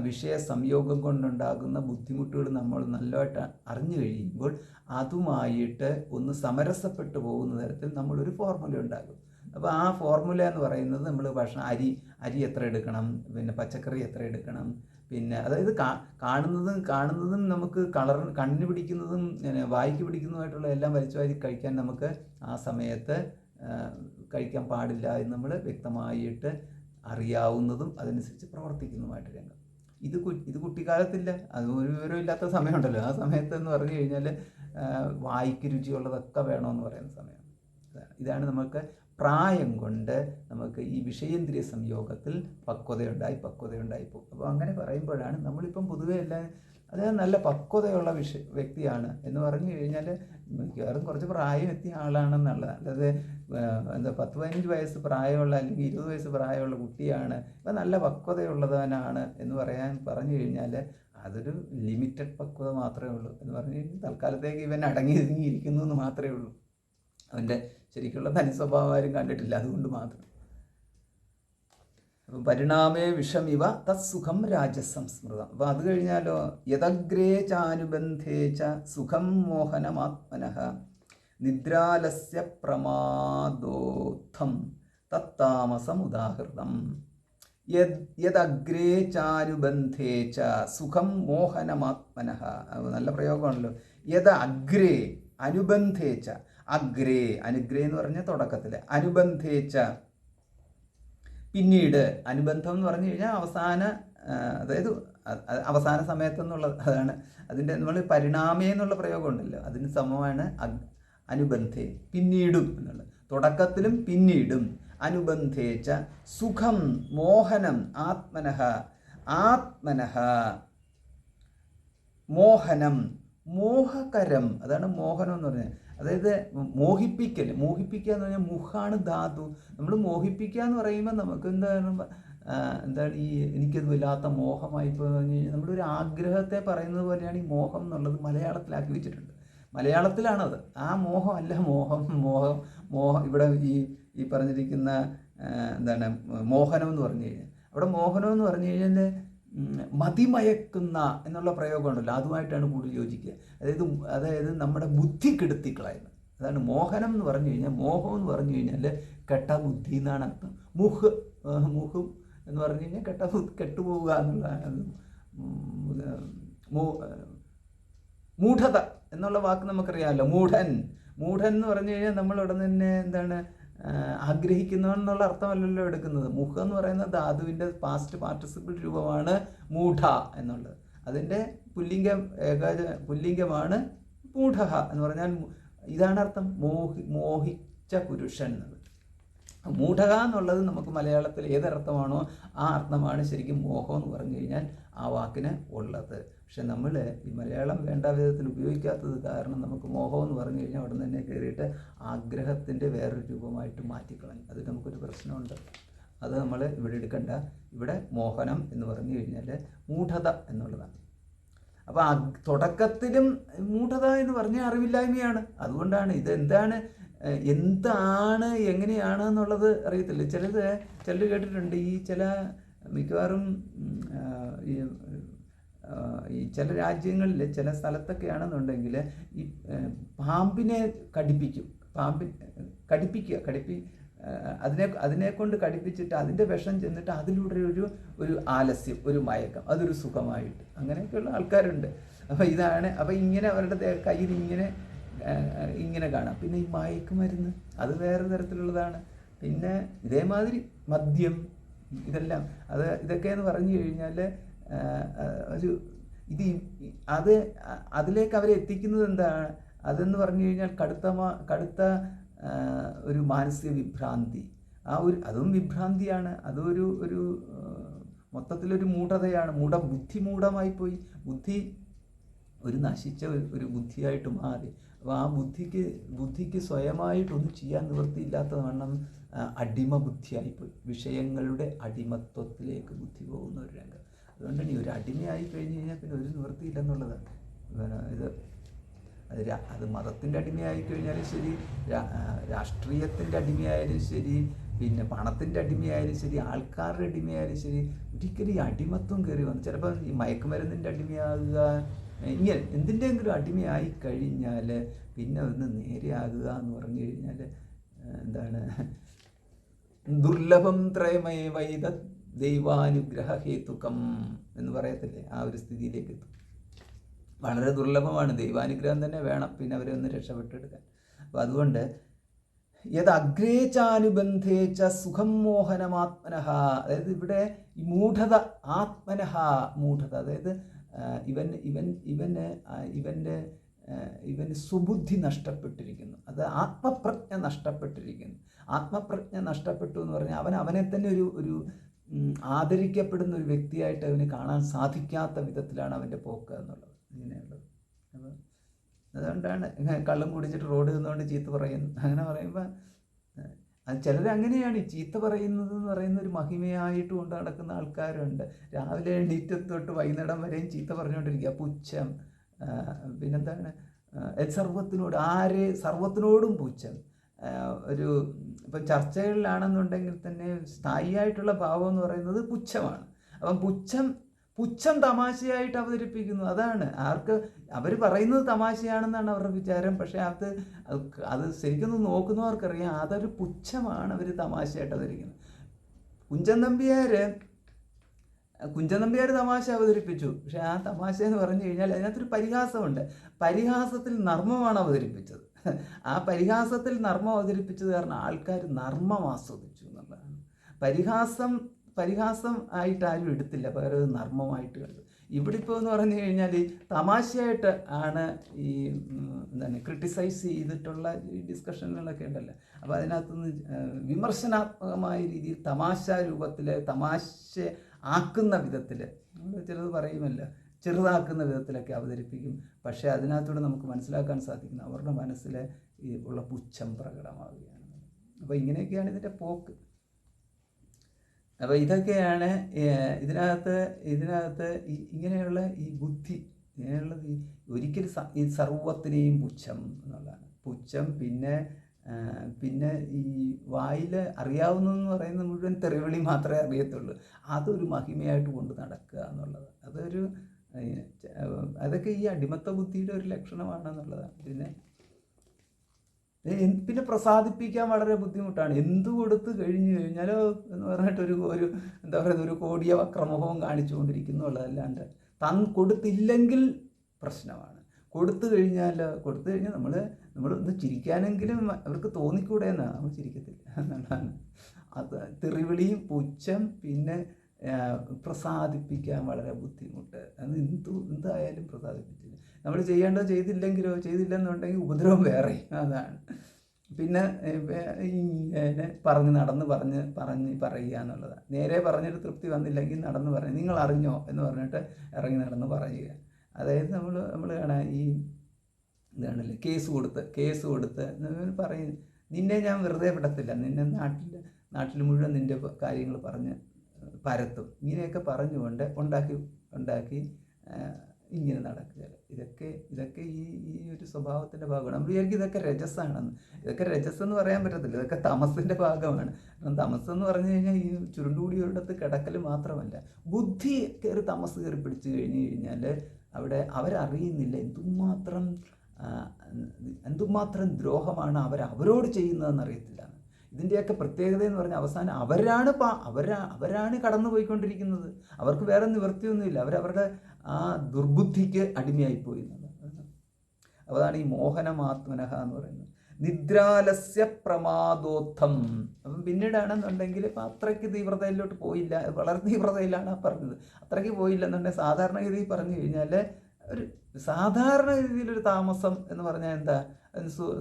വിഷയ സംയോഗം കൊണ്ടുണ്ടാകുന്ന ബുദ്ധിമുട്ടുകൾ നമ്മൾ നല്ലതായിട്ട് അറിഞ്ഞു കഴിയുമ്പോൾ അതുമായിട്ട് ഒന്ന് സമരസപ്പെട്ടു പോകുന്ന തരത്തിൽ നമ്മളൊരു ഫോർമുല ഉണ്ടാകും. അപ്പോൾ ആ ഫോർമുല എന്ന് പറയുന്നത് നമ്മൾ ഭക്ഷണം അരി എത്ര എടുക്കണം, പിന്നെ പച്ചക്കറി എത്ര എടുക്കണം, പിന്നെ അതായത് കാണുന്നതും നമുക്ക് കണ്ണിന് പിടിക്കുന്നതും വായിക്ക് പിടിക്കുന്നതുമായിട്ടുള്ള എല്ലാം വലിച്ചു വാരി കഴിക്കാൻ നമുക്ക് ആ സമയത്ത് കഴിക്കാൻ പാടില്ല എന്ന് നമ്മൾ വ്യക്തമായിട്ട് അറിയാവുന്നതും അതനുസരിച്ച് പ്രവർത്തിക്കുന്നതുമായിട്ട് രംഗം. ഇത് കുട്ടിക്കാലത്തില്ല, അത് ഒരു വിവരമില്ലാത്ത സമയമുണ്ടല്ലോ. ആ സമയത്ത് എന്ന് പറഞ്ഞു കഴിഞ്ഞാൽ വായിക്ക് രുചിയുള്ളതൊക്കെ വേണമെന്ന് പറയുന്ന സമയം. ഇതാണ് നമുക്ക് പ്രായം കൊണ്ട് നമുക്ക് ഈ വിഷയേന്ദ്രിയ സംയോഗത്തിൽ പക്വതയുണ്ടായി പോകും. അപ്പോൾ അങ്ങനെ പറയുമ്പോഴാണ് നമ്മളിപ്പം പൊതുവെ എല്ലാം അദ്ദേഹം നല്ല പക്വതയുള്ള വ്യക്തിയാണ് എന്ന് പറഞ്ഞു കഴിഞ്ഞാൽ മിക്കവാറും കുറച്ച് പ്രായം എത്തിയ ആളാണെന്നുള്ളത്. അല്ലാതെ എന്താ 10-15 വയസ്സ് പ്രായമുള്ള അല്ലെങ്കിൽ 20 വയസ്സ് പ്രായമുള്ള കുട്ടിയാണ് ഇപ്പം നല്ല പക്വതയുള്ളവനാണ് എന്ന് പറഞ്ഞു കഴിഞ്ഞാൽ അതൊരു ലിമിറ്റഡ് പക്വത മാത്രമേ ഉള്ളൂ. എന്ന് പറഞ്ഞു കഴിഞ്ഞാൽ തൽക്കാലത്തേക്ക് ഇവൻ അടങ്ങി ഒതുങ്ങിയിരിക്കുന്നു എന്ന് മാത്രമേ ഉള്ളൂ. അവൻ്റെ ശരിക്കുള്ള തനി സ്വഭാവം ആരും കണ്ടിട്ടില്ല, അതുകൊണ്ട് മാത്രം. അപ്പം പരിണാമേ വിഷമിവ തത്സുഖം രാജസംസ്മൃതം. അപ്പം അത് കഴിഞ്ഞാലോ യദഗ്രേ ചാനുബന്ധേ ച സുഖം മോഹനമാത്മനഃ നിദ്രാലസ്യ പ്രമാദോത്ഥം തത്താമസമുദാഹൃതം. യദഗ്രേ ചാനുബന്ധേ ച സുഖം മോഹനമാത്മനഃ. നല്ല പ്രയോഗമാണല്ലോ. യദഗ്രേ അനുബന്ധേ ച. അഗ്രേ, അനുഗ്രേ എന്ന് പറഞ്ഞാൽ തുടക്കത്തിൽ, അനുബന്ധേച്ച പിന്നീട്. അനുബന്ധം എന്ന് പറഞ്ഞു കഴിഞ്ഞാൽ അതായത് അവസാന സമയത്തെന്നുള്ളത്. അതാണ് അതിൻ്റെ നമ്മൾ പരിണാമേ എന്നുള്ള പ്രയോഗം ഉണ്ടല്ലോ, അതിന് സമമാണ് അനുബന്ധേ, പിന്നീടും എന്നുള്ളത്. തുടക്കത്തിലും പിന്നീടും. അനുബന്ധേച്ച സുഖം മോഹനം ആത്മനഃ മോഹനം മോഹകരം. അതാണ് മോഹനം എന്ന് പറഞ്ഞാൽ. അതായത് മോഹിപ്പിക്കുക എന്ന് പറഞ്ഞാൽ മുഖാണ് ധാതു. നമ്മൾ മോഹിപ്പിക്കുക എന്ന് പറയുമ്പോൾ നമുക്ക് എന്താണ് ഈ എനിക്കത് വല്ലാത്ത മോഹമായി പറഞ്ഞു കഴിഞ്ഞാൽ നമ്മളൊരു ആഗ്രഹത്തെ പറയുന്നത് പോലെയാണ് ഈ മോഹം എന്നുള്ളത് മലയാളത്തിലാക്കി വെച്ചിട്ടുണ്ട്. മലയാളത്തിലാണത്. ആ മോഹം അല്ല മോഹം ഇവിടെ ഈ പറഞ്ഞിരിക്കുന്ന എന്താണ് മോഹനം എന്ന് പറഞ്ഞു കഴിഞ്ഞാൽ, അവിടെ മോഹനം എന്ന് പറഞ്ഞു കഴിഞ്ഞാൽ മതിമയക്കുന്ന എന്നുള്ള പ്രയോഗമുണ്ടല്ലോ, അതുമായിട്ടാണ് കൂടുതൽ യോജിക്കുക. അതായത് നമ്മുടെ ബുദ്ധി കെടുത്തിക്കളയുന്നത്. അതാണ് മോഹനം എന്ന് പറഞ്ഞു കഴിഞ്ഞാൽ. മോഹം എന്ന് പറഞ്ഞു കഴിഞ്ഞാൽ കെട്ട ബുദ്ധി എന്നാണ് അർത്ഥം. മുഹും എന്ന് പറഞ്ഞു കഴിഞ്ഞാൽ കെട്ടുപോവുക എന്നുള്ളതാണ്. മൂഢത എന്നുള്ള വാക്ക് നമുക്കറിയാമല്ലോ. മൂഢൻ എന്ന് പറഞ്ഞു കഴിഞ്ഞാൽ നമ്മൾ ഉടനെ തന്നെ എന്താണ് ആഗ്രഹിക്കുന്നവെന്നുള്ള അർത്ഥമല്ലല്ലോ എടുക്കുന്നത്. മുഖ എന്ന് പറയുന്ന ധാതുവിൻ്റെ പാസ്റ്റ് പാർട്ടിസിപ്പിൾ രൂപമാണ് മൂഢ എന്നുള്ളത്. അതിൻ്റെ പുല്ലിംഗമാണ് മൂഢ എന്ന് പറഞ്ഞാൽ. ഇതാണ് അർത്ഥം, മോഹിച്ച പുരുഷൻ എന്നത്. മൂഢക എന്നുള്ളത് നമുക്ക് മലയാളത്തിൽ ഏതർത്ഥമാണോ ആ അർത്ഥമാണ് ശരിക്കും മോഹം എന്ന് പറഞ്ഞു കഴിഞ്ഞാൽ ആ വാക്കിന് ഉള്ളത്. പക്ഷെ നമ്മൾ ഈ മലയാളം വേണ്ട വിധത്തിൽ ഉപയോഗിക്കാത്തത് കാരണം നമുക്ക് മോഹം എന്ന് പറഞ്ഞു കഴിഞ്ഞാൽ അവിടെ നിന്ന് തന്നെ കയറിയിട്ട് ആഗ്രഹത്തിൻ്റെ വേറൊരു രൂപമായിട്ട് മാറ്റിക്കളഞ്ഞു. അത് നമുക്കൊരു പ്രശ്നമുണ്ട്. അത് നമ്മൾ ഇവിടെ എടുക്കണ്ട. ഇവിടെ മോഹനം എന്ന് പറഞ്ഞു കഴിഞ്ഞാൽ മൂഢത എന്നുള്ളതാണ്. അപ്പോൾ തുടക്കത്തിലും മൂഢത എന്ന് പറഞ്ഞാൽ അറിവില്ലായ്മയാണ്. അതുകൊണ്ടാണ് എന്താണ് എങ്ങനെയാണ് എന്നുള്ളത് അറിയത്തില്ല. ചിലർ കേട്ടിട്ടുണ്ട്, ഈ മിക്കവാറും ഈ ചില രാജ്യങ്ങളിൽ ചില സ്ഥലത്തൊക്കെയാണെന്നുണ്ടെങ്കിൽ ഈ പാമ്പിനെ അതിനെ കൊണ്ട് കടിപ്പിച്ചിട്ട് അതിൻ്റെ വിഷം ചെന്നിട്ട് അതിലൂടെ ഒരു ആലസ്യം, ഒരു മയക്കം, അതൊരു സുഖമായിട്ട്, അങ്ങനെയൊക്കെയുള്ള ആൾക്കാരുണ്ട്. അപ്പോൾ ഇങ്ങനെ അവരുടെ കയ്യിൽ ഇങ്ങനെ കാണാം. പിന്നെ ഈ മയക്കുമരുന്ന് അത് വേറെ തരത്തിലുള്ളതാണ്. പിന്നെ ഇതേമാതിരി മദ്യം, ഇതെല്ലാം ഇതൊക്കെയെന്ന് പറഞ്ഞു കഴിഞ്ഞാൽ അതിലേക്ക് അവരെ എത്തിക്കുന്നത് എന്താണ്? അതെന്ന് പറഞ്ഞു കഴിഞ്ഞാൽ കടുത്ത ഒരു മാനസിക വിഭ്രാന്തി. അതും വിഭ്രാന്തിയാണ്. ഒരു മൊത്തത്തിലൊരു മൂഢതയാണ്. ബുദ്ധി മൂഢമായി പോയി. ബുദ്ധി ഒരു നശിച്ച ഒരു ബുദ്ധിയായിട്ട് മാറി. അപ്പോൾ ആ ബുദ്ധിക്ക് സ്വയമായിട്ടൊന്നും ചെയ്യാൻ നിവൃത്തിയില്ലാത്ത വണ്ണം അടിമ ബുദ്ധിയായിപ്പോയി. വിഷയങ്ങളുടെ അടിമത്വത്തിലേക്ക് ബുദ്ധി പോകുന്ന ഒരു രംഗം. അതുകൊണ്ടാണ് ഈ ഒരു അടിമയായി കഴിഞ്ഞ് കഴിഞ്ഞാൽ പിന്നെ ഒരു നിവൃത്തിയില്ലെന്നുള്ളതാണ്. അത് മതത്തിൻ്റെ അടിമയായി കഴിഞ്ഞാലും ശരി, രാഷ്ട്രീയത്തിൻ്റെ അടിമയായാലും ശരി, പിന്നെ പണത്തിൻ്റെ അടിമയായാലും ശരി, ആൾക്കാരുടെ അടിമയായാലും ശരി, ഒരിക്കലും ഈ അടിമത്വം കയറി വന്നു. ചിലപ്പോൾ ഈ മയക്കുമരുന്നിൻ്റെ അടിമയാകുക, ഇങ്ങനെ എന്തിൻ്റെയെങ്കിലും അടിമയായി കഴിഞ്ഞാൽ പിന്നെ ഒന്ന് നേരെയാകുക എന്ന് പറഞ്ഞു കഴിഞ്ഞാൽ എന്താണ്, ദുർലഭം ത്രയമേ വൈദ ദൈവാനുഗ്രഹ ഹേതുകം എന്ന് പറയത്തില്ലേ, ആ ഒരു സ്ഥിതിയിലേക്ക് എത്തും. വളരെ ദുർലഭമാണ്. ദൈവാനുഗ്രഹം തന്നെ വേണം പിന്നെ അവരെ ഒന്ന് രക്ഷപ്പെട്ടെടുക്കാൻ. അപ്പോൾ അതുകൊണ്ട് യദഗ്രേ ചാനുബന്ധേ ച സുഖം മോഹനമാത്മനഃ. അതായത് ഇവിടെ ഈ മൂഢത, ആത്മനഃ മൂഢത, അതായത് ഇവന് സുബുദ്ധി നഷ്ടപ്പെട്ടിരിക്കുന്നു, അത് ആത്മപ്രജ്ഞ നഷ്ടപ്പെട്ടിരിക്കുന്നു. ആത്മപ്രജ്ഞ നഷ്ടപ്പെട്ടു എന്ന് പറഞ്ഞാൽ അവനെ തന്നെ ഒരു ആദരിക്കപ്പെടുന്ന ഒരു വ്യക്തിയായിട്ട് അവന് കാണാൻ സാധിക്കാത്ത വിധത്തിലാണ് അവൻ്റെ പോക്ക് എന്നുള്ളത്, ഇങ്ങനെയുള്ളത്. അപ്പോൾ അതുകൊണ്ടാണ് കള്ളും കുടിച്ചിട്ട് റോഡ് നിന്നുകൊണ്ട് ചീത്ത പറയുന്നു. അങ്ങനെ പറയുമ്പോൾ അത് ചിലരങ്ങനെയാണ് ഈ ചീത്ത പറയുന്നത് എന്ന് പറയുന്ന ഒരു മഹിമയായിട്ട് കൊണ്ട് നടക്കുന്ന ആൾക്കാരുണ്ട്. രാവിലെ എണീറ്റ് തൊട്ട് വൈകുന്നേരം വരെയും ചീത്ത പറഞ്ഞുകൊണ്ടിരിക്കുക, പുച്ഛം. പിന്നെന്താണ്, സർവത്തിനോടും പുച്ഛം. ഇപ്പം ചർച്ചകളിലാണെന്നുണ്ടെങ്കിൽ തന്നെ സ്ഥായിയായിട്ടുള്ള ഭാവം എന്ന് പറയുന്നത് പുച്ഛമാണ്. അപ്പം പുച്ഛം തമാശയായിട്ട് അവതരിപ്പിക്കുന്നു. അതാണ് അവർ പറയുന്നത് തമാശയാണെന്നാണ് അവരുടെ വിചാരം. പക്ഷേ അത് ശരിക്കും നോക്കുന്നവർക്കറിയാം അതൊരു പുച്ഛമാണ് അവർ തമാശയായിട്ട് അവതരിക്കുന്നത്. കുഞ്ചൻ നമ്പ്യാർ തമാശ അവതരിപ്പിച്ചു. പക്ഷെ ആ തമാശ എന്ന് പറഞ്ഞു കഴിഞ്ഞാൽ അതിനകത്തൊരു പരിഹാസമുണ്ട്. പരിഹാസത്തിൽ നർമ്മമാണ് അവതരിപ്പിച്ചത്. ആ പരിഹാസത്തിൽ നർമ്മം അവതരിപ്പിച്ചത് കാരണം ആൾക്കാർ നർമ്മം ആസ്വദിച്ചു എന്നുള്ളതാണ്. പരിഹാസം ആയിട്ട് ആരും എടുത്തില്ല, പകരം നർമ്മമായിട്ട് കണ്ടു. ഇവിടെ ഇപ്പോൾ എന്ന് പറഞ്ഞു കഴിഞ്ഞാൽ തമാശയായിട്ട് ആണ് ഈ ക്രിട്ടിസൈസ് ചെയ്തിട്ടുള്ള ഈ ഡിസ്കഷനുകളൊക്കെ ഉണ്ടല്ലോ. അപ്പോൾ അതിനകത്തുനിന്ന് വിമർശനാത്മകമായ രീതിയിൽ തമാശ രൂപത്തിൽ, തമാശ ആക്കുന്ന വിധത്തിൽ, ചിലത് പറയുമല്ലോ, ചെറുതാക്കുന്ന വിധത്തിലൊക്കെ അവതരിപ്പിക്കും. പക്ഷേ അതിനകത്തൂടെ നമുക്ക് മനസ്സിലാക്കാൻ സാധിക്കുന്നു അവരുടെ മനസ്സിൽ ഉള്ള പുച്ഛം പ്രകടമാവുകയാണ്. അപ്പോൾ ഇങ്ങനെയൊക്കെയാണ് ഇതിൻ്റെ പോക്ക്. അപ്പോൾ ഇതൊക്കെയാണ് ഇതിനകത്ത് ഇങ്ങനെയുള്ള ഈ ബുദ്ധി, ഇങ്ങനെയുള്ളത് ഒരിക്കലും ഈ സർവത്തിനെയും പുച്ഛം എന്നുള്ളതാണ്. പുച്ഛം. പിന്നെ ഈ വായിൽ അറിയാവുന്നതെന്ന് പറയുന്നത് മുഴുവൻ തെറിവിളി മാത്രമേ അറിയത്തുള്ളൂ. അതൊരു മഹിമയായിട്ട് കൊണ്ട് നടക്കുക എന്നുള്ളത് അതൊക്കെ ഈ അടിമത്ത ബുദ്ധിയുടെ ഒരു ലക്ഷണമാണെന്നുള്ളതാണ്. പിന്നെ പ്രസാദിപ്പിക്കാൻ വളരെ ബുദ്ധിമുട്ടാണ്. എന്ത് കൊടുത്ത് കഴിഞ്ഞു കഴിഞ്ഞാലോ എന്ന് പറഞ്ഞിട്ട് ഒരു എന്താ പറയുക, ഒരു കോടിയ വക്രമുഖവും കാണിച്ചുകൊണ്ടിരിക്കുന്നുള്ളതല്ലാണ്ട് കൊടുത്തില്ലെങ്കിൽ പ്രശ്നമാണ്. കൊടുത്തു കഴിഞ്ഞാൽ നമ്മൾ ഒന്ന് ചിരിക്കാനെങ്കിലും അവർക്ക് തോന്നിക്കൂടെ എന്നാണ്. നമ്മൾ ചിരിക്കത്തില്ല എന്നുള്ളതാണ്. അത് തെറിവിളിയും പുച്ഛം, പിന്നെ പ്രസാദിപ്പിക്കാൻ വളരെ ബുദ്ധിമുട്ട്. അത് എന്തായാലും പ്രസാദിപ്പിച്ചില്ല. നമ്മൾ ചെയ്യേണ്ടത് ചെയ്തില്ലെന്നുണ്ടെങ്കിൽ ഉപദ്രവം വേറെ. അതാണ്. പിന്നെ പറയുക എന്നുള്ളതാണ്. നേരെ പറഞ്ഞിട്ട് തൃപ്തി വന്നില്ലെങ്കിൽ നടന്ന് പറയുക. നിങ്ങൾ അറിഞ്ഞോ എന്ന് പറഞ്ഞിട്ട് ഇറങ്ങി നടന്ന് പറയുക. അതായത് നമ്മൾ കാണാം ഈ ഇതാണല്ലേ, കേസ് കൊടുത്ത് പറയും, നിന്നെ ഞാൻ വെറുതെ വിടത്തില്ല, നിന്നെ നാട്ടിൽ മുഴുവൻ നിൻ്റെ കാര്യങ്ങൾ പറഞ്ഞ് പരത്തും. ഇങ്ങനെയൊക്കെ പറഞ്ഞുകൊണ്ട് ഉണ്ടാക്കി ഇങ്ങനെ നടക്കുക. ഇതൊക്കെ ഈ ഒരു സ്വഭാവത്തിൻ്റെ ഭാഗമാണ്. നമ്മൾ വിചാരിക്കും ഇതൊക്കെ രജസ്സാണെന്ന്. ഇതൊക്കെ രജസ്സെന്ന് പറയാൻ പറ്റത്തില്ല, ഇതൊക്കെ തമസിൻ്റെ ഭാഗമാണ്. കാരണം തമസ്സെന്ന് പറഞ്ഞു കഴിഞ്ഞാൽ ഈ ചുരുണ്ടുകൂടി ഒരിടത്ത് കിടക്കൽ മാത്രമല്ല, ബുദ്ധി കയറി തമസ് കയറി പിടിച്ചു കഴിഞ്ഞാൽ അവിടെ അവരറിയുന്നില്ല എന്തുമാത്രം ദ്രോഹമാണ് അവരോട് ചെയ്യുന്നതെന്നറിയത്തില്ല. ഇതിൻ്റെയൊക്കെ പ്രത്യേകത എന്ന് പറഞ്ഞാൽ അവസാനം അവരാണ് കടന്നു പോയിക്കൊണ്ടിരിക്കുന്നത്. അവർക്ക് വേറെ നിവൃത്തിയൊന്നുമില്ല. അവരവരുടെ ആ ദുർബുദ്ധിക്ക് അടിമയായിപ്പോയി എന്നുള്ളത്. അതാണ് ഈ മോഹനമാത്മനഃ എന്ന് പറയുന്നത്. നിദ്രാലസ്യ പ്രമാദോത്ഥം. അപ്പം പിന്നീടാണെന്നുണ്ടെങ്കിൽ ഇപ്പം അത്രയ്ക്ക് തീവ്രതയിലോട്ട് പോയില്ല, വളരെ തീവ്രതയിലാണ് പറഞ്ഞത്. അത്രയ്ക്ക് പോയില്ല എന്നുണ്ടെങ്കിൽ സാധാരണഗതിയിൽ പറഞ്ഞു കഴിഞ്ഞാൽ ഒരു സാധാരണ രീതിയിലൊരു താമസം എന്ന് പറഞ്ഞാൽ എന്താ,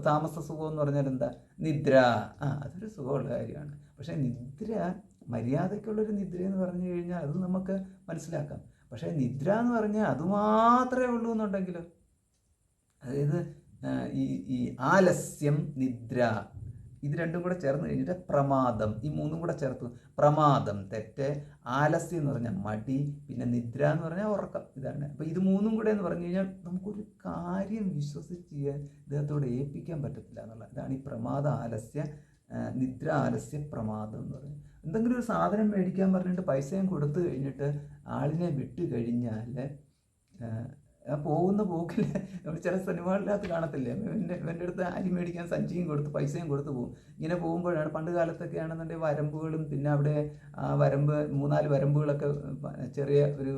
താമസ സുഖം എന്ന് പറഞ്ഞാൽ എന്താ, നിദ്ര. അതൊരു സുഖമുള്ള കാര്യമാണ്. പക്ഷേ നിദ്ര, മര്യാദയ്ക്കുള്ളൊരു നിദ്ര എന്ന് പറഞ്ഞു കഴിഞ്ഞാൽ അത് നമുക്ക് മനസ്സിലാക്കാം. പക്ഷേ നിദ്ര എന്ന് പറഞ്ഞാൽ അതുമാത്രമേ ഉള്ളൂ എന്നുണ്ടെങ്കിലോ, അതായത് ഈ ആലസ്യം, നിദ്ര, ഇത് രണ്ടും കൂടെ ചേർന്ന് കഴിഞ്ഞിട്ട് പ്രമാദം, ഈ മൂന്നും കൂടെ ചേർത്ത് പ്രമാദം തെറ്റ്, ആലസ്യം എന്ന് പറഞ്ഞാൽ മടി, പിന്നെ നിദ്ര എന്ന് പറഞ്ഞാൽ ഉറക്കം. ഇതാണ്. അപ്പോൾ ഇത് മൂന്നും കൂടെ എന്ന് പറഞ്ഞു കഴിഞ്ഞാൽ നമുക്കൊരു കാര്യം വിശ്വസിച്ച് ഇദ്ദേഹത്തോട് ഏൽപ്പിക്കാൻ പറ്റത്തില്ല എന്നുള്ള ഇതാണ് ഈ പ്രമാദ ആലസ്യ, നിദ്ര ആലസ്യ പ്രമാദം എന്ന് പറയുന്നത്. എന്തെങ്കിലും ഒരു സാധനം മേടിക്കാൻ പറഞ്ഞിട്ട് പൈസയും കൊടുത്തു കഴിഞ്ഞിട്ട് ആളിനെ വിട്ട് കഴിഞ്ഞാൽ പോകുന്ന പോക്കിൽ നമ്മൾ ചില സിനിമകളിനകത്ത് കാണത്തില്ലേ, ഇവൻ്റെ അടുത്ത് അരി മേടിക്കാൻ സഞ്ചിയും കൊടുത്ത് പൈസയും കൊടുത്ത് പോകും. ഇങ്ങനെ പോകുമ്പോഴാണ് പണ്ട് കാലത്തൊക്കെ ആണെന്നുണ്ടെങ്കിൽ വരമ്പുകളും, പിന്നെ അവിടെ ആ വരമ്പ് 3-4 വരമ്പുകളൊക്കെ ചെറിയ ഒരു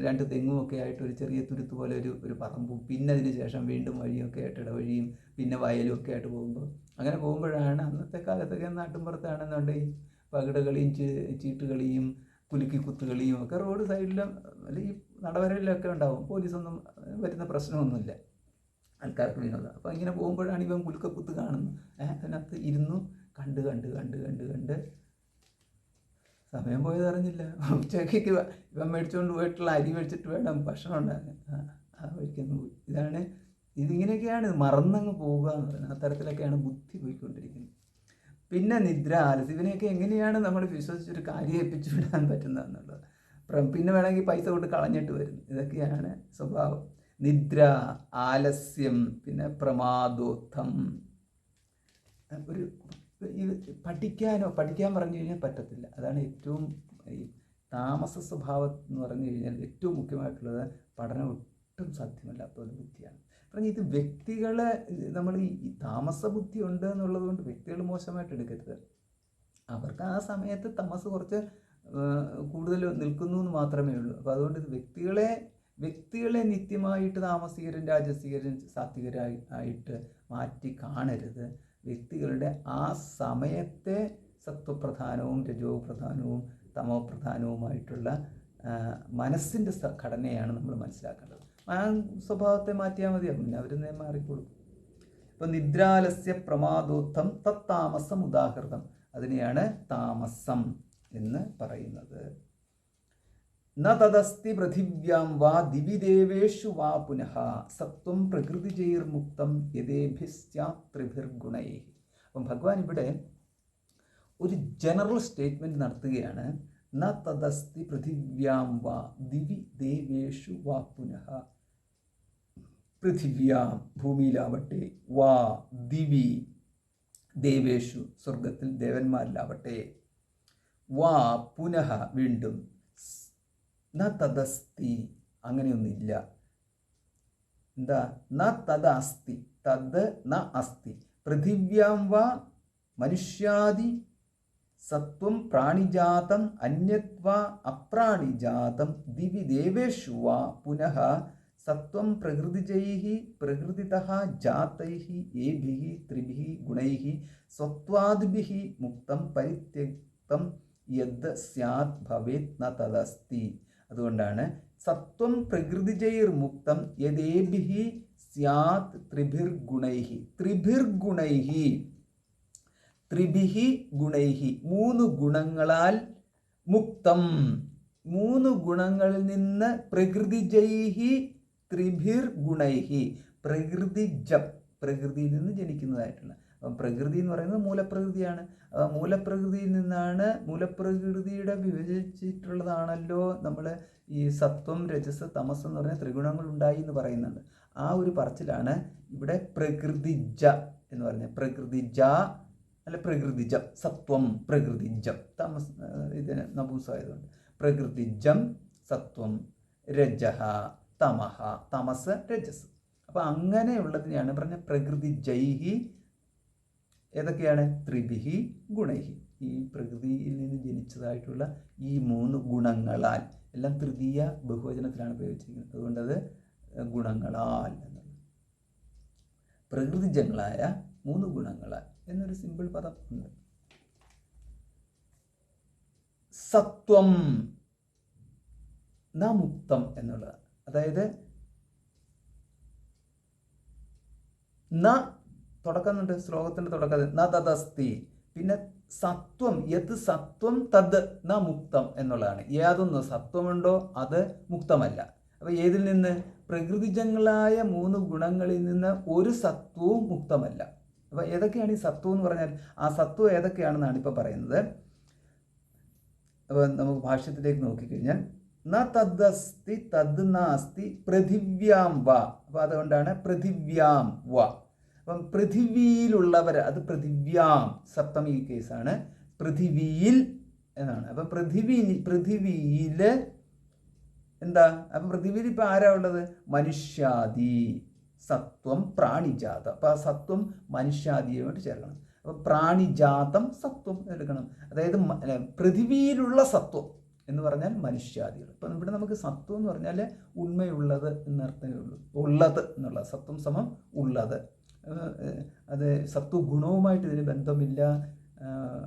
2 തെങ്ങും ഒക്കെ ആയിട്ട് ഒരു ചെറിയ തുരുത്ത് പോലെ ഒരു പറമ്പും, പിന്നെ അതിന് ശേഷം വീണ്ടും വഴിയൊക്കെ ആയിട്ട് ഇടവഴിയും പിന്നെ വയലും ഒക്കെ ആയിട്ട് പോകുമ്പോൾ, അങ്ങനെ പോകുമ്പോഴാണ് അന്നത്തെ കാലത്തൊക്കെ നാട്ടിൻപുറത്താണെന്നുണ്ടെങ്കിൽ പകിടകളിയും ചീട്ടുകളിയും കുലുക്കിക്കുത്തുകളിയും ഒക്കെ റോഡ് സൈഡിലും അല്ലെങ്കിൽ നടവരയിലൊക്കെ ഉണ്ടാവും. പോലീസൊന്നും വരുന്ന പ്രശ്നമൊന്നുമില്ല, ആൾക്കാർക്ക് വിനോദം. അപ്പോൾ ഇങ്ങനെ പോകുമ്പോഴാണ് ഇവൻ കുലുക്കക്കുത്ത് കാണുന്നത്. അതിനകത്ത് ഇരുന്നു കണ്ട് കണ്ട് കണ്ട് കണ്ട് കണ്ട് സമയം പോയത് അറിഞ്ഞില്ല. ഉച്ചയ്ക്ക് ഇവൻ മേടിച്ചുകൊണ്ട് പോയിട്ടുള്ള അരി മേടിച്ചിട്ട് വേണം ഭക്ഷണം ഉണ്ടാക്കാൻ. ആ വഴിക്കൊന്നും പോയി. ഇതിങ്ങനെയൊക്കെയാണ് മറന്നങ്ങ് പോവുക എന്ന് പറയുന്നത്. ആ തരത്തിലൊക്കെയാണ് ബുദ്ധി പോയിക്കൊണ്ടിരിക്കുന്നത്. പിന്നെ നിദ്ര, ആലസ്യം, ഇവനെയൊക്കെ എങ്ങനെയാണ് നമ്മൾ വിശ്വസിച്ചൊരു കാര്യം ഏൽപ്പിച്ചു വിടാൻ പറ്റുന്നതെന്നുള്ളത്. പിന്നെ വേണമെങ്കിൽ പൈസ കൊണ്ട് കളഞ്ഞിട്ട് വരും. ഇതൊക്കെയാണ് സ്വഭാവം. നിദ്ര, ആലസ്യം, പിന്നെ പ്രമാദോത്ഥം. പഠിക്കാൻ പറഞ്ഞു കഴിഞ്ഞാൽ പറ്റത്തില്ല. അതാണ് ഏറ്റവും ഈ താമസ സ്വഭാവം എന്ന് പറഞ്ഞു കഴിഞ്ഞാൽ ഏറ്റവും മുഖ്യമായിട്ടുള്ളത്. പഠനം ഒട്ടും സാധ്യമല്ലാത്ത ഒരു ബുദ്ധിയാണ്. ഇത് വ്യക്തികളെ നമ്മൾ ഈ താമസ ബുദ്ധി ഉണ്ട് എന്നുള്ളത് കൊണ്ട് വ്യക്തികൾ മോശമായിട്ട് എടുക്കരുത്. അവർക്ക് ആ സമയത്ത് തമസ് കുറച്ച് കൂടുതൽ നിൽക്കുന്നു എന്ന് മാത്രമേ ഉള്ളൂ. അപ്പോൾ അതുകൊണ്ട് ഇത് വ്യക്തികളെ നിത്യമായിട്ട് താമസികരും രാജസികരും സാത്വികരായിട്ട് മാറ്റി കാണരുത്. വ്യക്തികളുടെ ആ സമയത്തെ സത്വപ്രധാനവും രജോ പ്രധാനവും തമോ പ്രധാനവുമായിട്ടുള്ള മനസ്സിൻ്റെ ഘടനയാണ് നമ്മൾ മനസ്സിലാക്കേണ്ടത്. ആ സ്വഭാവത്തെ മാറ്റിയാൽ മതിയാവും, പിന്നെ അവരെന്നെ മാറിക്കൊള്ളും. ഇപ്പം നിദ്രാലസ്യ പ്രമാദോത്ഥം തത്താമസം ഉദാഹൃതം, അതിനെയാണ് താമസം എന്ന് പറയുന്നത്. ന തദസ്തി പൃഥിവ്യാം വാ ദിവിദേവേഷു വാ പുനഃ സത്വം പ്രകൃതിജൈർമുക്തം യഥേഭിസ്ത്രിഭിർഗുണൈ. അപ്പം ഭഗവാൻ ഇവിടെ ഒരു ജനറൽ സ്റ്റേറ്റ്മെൻറ്റ് നടത്തുകയാണ്. ന തദസ്തി പൃഥിവ്യാം വാ ദിവി ദേവേഷു വാ പുനഃ. പൃഥിവ്യാം ഭൂമിയിലാവട്ടെ, വാ ദിവി ദേവേഷു സ്വർഗത്തിൽ ദേവന്മാരിലാവട്ടെ, വാ പുനഃ വീണ്ടും, ന തദസ്തി അങ്ങനെയൊന്നില്ല. എന്താ? ന തദസ്തി, തദ് ന അസ്തി. പൃഥിവ്യാം വാ മനുഷ്യാദി സത്വം പ്രാണിജാതം അന്യത്വാ അപ്രാണിജാതം ദിവി ദേവേഷു വാ പുനഃ സത്വം പ്രകൃതിജൈഃ പ്രകൃതിതഃ ജാതൈഃ ഏഭിഃ ത്രിഭിഃ ഗുണൈഃ സ്വത്വാദിഭിഃ മുക്തം പരിത്യക്തം യദ് സ്യാത് ഭവേത് ന തദസ്തി. അതുകൊണ്ടാണ് സത്വം പ്രകൃതിജൈർമുക്തം യദേഭിഃ സ്യാത് ത്രിഭിർഗുണൈഃ. ത്രിഭിഃ ഗുണൈഃ, 3 ഗുണങ്ങളാൽ മുക്തം. 3 ഗുണങ്ങളിൽ നിന്ന് പ്രകൃതിജൈഃ ത്രിഭിർഗുണൈഃ. പ്രകൃതിയിൽ നിന്ന് ജനിക്കുന്നതായിട്ടുള്ള. അപ്പം പ്രകൃതി എന്ന് പറയുന്നത് മൂലപ്രകൃതിയാണ്. മൂലപ്രകൃതിയിൽ നിന്നാണ്, മൂലപ്രകൃതിയുടെ വിഭജിച്ചിട്ടുള്ളതാണല്ലോ നമ്മൾ ഈ സത്വം രജസ് തമസ് എന്ന് പറഞ്ഞ ത്രിഗുണങ്ങൾ ഉണ്ടായി എന്ന് പറയുന്നുണ്ട്. ആ ഒരു പറച്ചിലാണ് ഇവിടെ പ്രകൃതിജ എന്ന് പറഞ്ഞത്. പ്രകൃതിജ അല്ല പ്രകൃതിജം, സത്വം പ്രകൃതിജം, തമസ് ഇതിന് നപുംസകമായതുകൊണ്ട് പ്രകൃതിജം സത്വം, രജഹ തമഹ, തമസ് രജസ്. അപ്പം അങ്ങനെയുള്ളതിനെയാണ് പറഞ്ഞ പ്രകൃതിജൈഹി. ഏതൊക്കെയാണ്? ത്രിഭിഹി ഗുണൈഹി. ഈ പ്രകൃതിയിൽ നിന്ന് ജനിച്ചതായിട്ടുള്ള ഈ 3 ഗുണങ്ങളാൽ, എല്ലാം തൃതീയ ബഹുവചനത്തിലാണ് പ്രയോഗിച്ചിരിക്കുന്നത്. അതുകൊണ്ടത് ഗുണങ്ങളാൽ എന്നുള്ളത്. പ്രകൃതിജങ്ങളായ 3 ഗുണങ്ങളാൽ എന്നൊരു സിമ്പിൾ പദം ഉണ്ട്. സത്വം ന മുക്തം എന്നുള്ളത്, അതായത് ന തുടക്കുന്നുണ്ട് ശ്ലോകത്തിന്റെ തുടക്കത്തിൽ, ന തദസ്തി. പിന്നെ സത്വം, യത് സത്വം തത് ന മുക്തം എന്നുള്ളതാണ്. യാതൊന്ന് സത്വമുണ്ടോ അത് മുക്തമല്ല. അപ്പം ഏതിൽ നിന്ന്? പ്രകൃതിജങ്ങളായ 3 ഗുണങ്ങളിൽ നിന്ന് ഒരു സത്വവും മുക്തമല്ല. അപ്പം ഏതൊക്കെയാണ് ഈ സത്വം എന്ന് പറഞ്ഞാൽ? ആ സത്വം ഏതൊക്കെയാണെന്നാണ് ഇപ്പം പറയുന്നത്. അപ്പം നമുക്ക് ഭാഷ്യത്തിലേക്ക് നോക്കിക്കഴിഞ്ഞാൽ ന തദസ്തി തദ് നാസ്തി പൃഥിവ്യാം വ. അപ്പം അതുകൊണ്ടാണ് പൃഥിവ്യാം വ. അപ്പം പൃഥിവിയിലുള്ളവർ, അത് പൃഥിവ്യാം സപ്തമി കേസാണ്, പൃഥിവിയിൽ എന്നാണ്. അപ്പം പൃഥിവിയിൽ എന്താ? അപ്പം പൃഥിവിയിൽ ഇപ്പം ആരാ ഉള്ളത്? മനുഷ്യാദി സത്വം പ്രാണിജാതം. അപ്പം ആ സത്വം മനുഷ്യാദിയുമായിട്ട് ചേർക്കണം. അപ്പം പ്രാണിജാതം സത്വം എടുക്കണം. അതായത് പൃഥിവിയിലുള്ള സത്വം എന്ന് പറഞ്ഞാൽ മനുഷ്യാദികൾ. ഇപ്പം ഇവിടെ നമുക്ക് സത്വം എന്ന് പറഞ്ഞാൽ ഉണ്മയുള്ളത് എന്നർത്ഥമേ ഉള്ളൂ. ഉള്ളത് എന്നുള്ള സത്വം സമം ഉള്ളത്. അത് സത്വ ഗുണവുമായിട്ട് ഇതിന് ബന്ധമില്ല,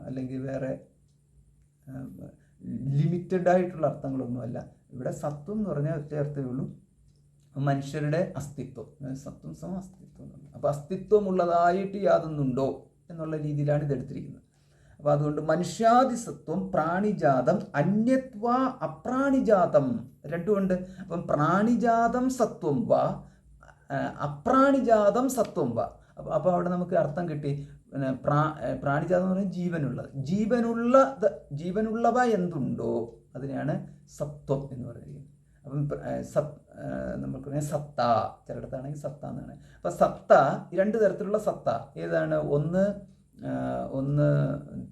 അല്ലെങ്കിൽ വേറെ ലിമിറ്റഡ് ആയിട്ടുള്ള അർത്ഥങ്ങളൊന്നുമല്ല. ഇവിടെ സത്വം എന്ന് പറഞ്ഞാൽ ഒറ്റ അർത്ഥമേ ഉള്ളൂ, മനുഷ്യരുടെ അസ്തിത്വം. സത്വം സമം അസ്തിത്വം എന്നുള്ളത്. അപ്പോൾ അസ്തിത്വമുള്ളതായിട്ട് യാതൊന്നുണ്ടോ എന്നുള്ള രീതിയിലാണ് ഇതെടുത്തിരിക്കുന്നത്. അപ്പോൾ അതുകൊണ്ട് മനുഷ്യാദിസത്വം പ്രാണിജാതം അന്യത്വ അപ്രാണിജാതം രണ്ടുമുണ്ട്. അപ്പം പ്രാണിജാതം സത്വം വ അപ്രാണിജാതം സത്വം വ. അപ്പോൾ അവിടെ നമുക്ക് അർത്ഥം കിട്ടി. പ്രാണിജാതം എന്ന് പറഞ്ഞാൽ ജീവനുള്ളവ എന്തുണ്ടോ അതിനെയാണ് സത്വം എന്ന് പറയുന്നത്. അപ്പം നമുക്ക് പറയാം സത്ത, ചിലയിടത്താണെങ്കിൽ സത്ത എന്നാണ്. അപ്പം സത്ത രണ്ട് തരത്തിലുള്ള സത്ത ഏതാണ്? ഒന്ന്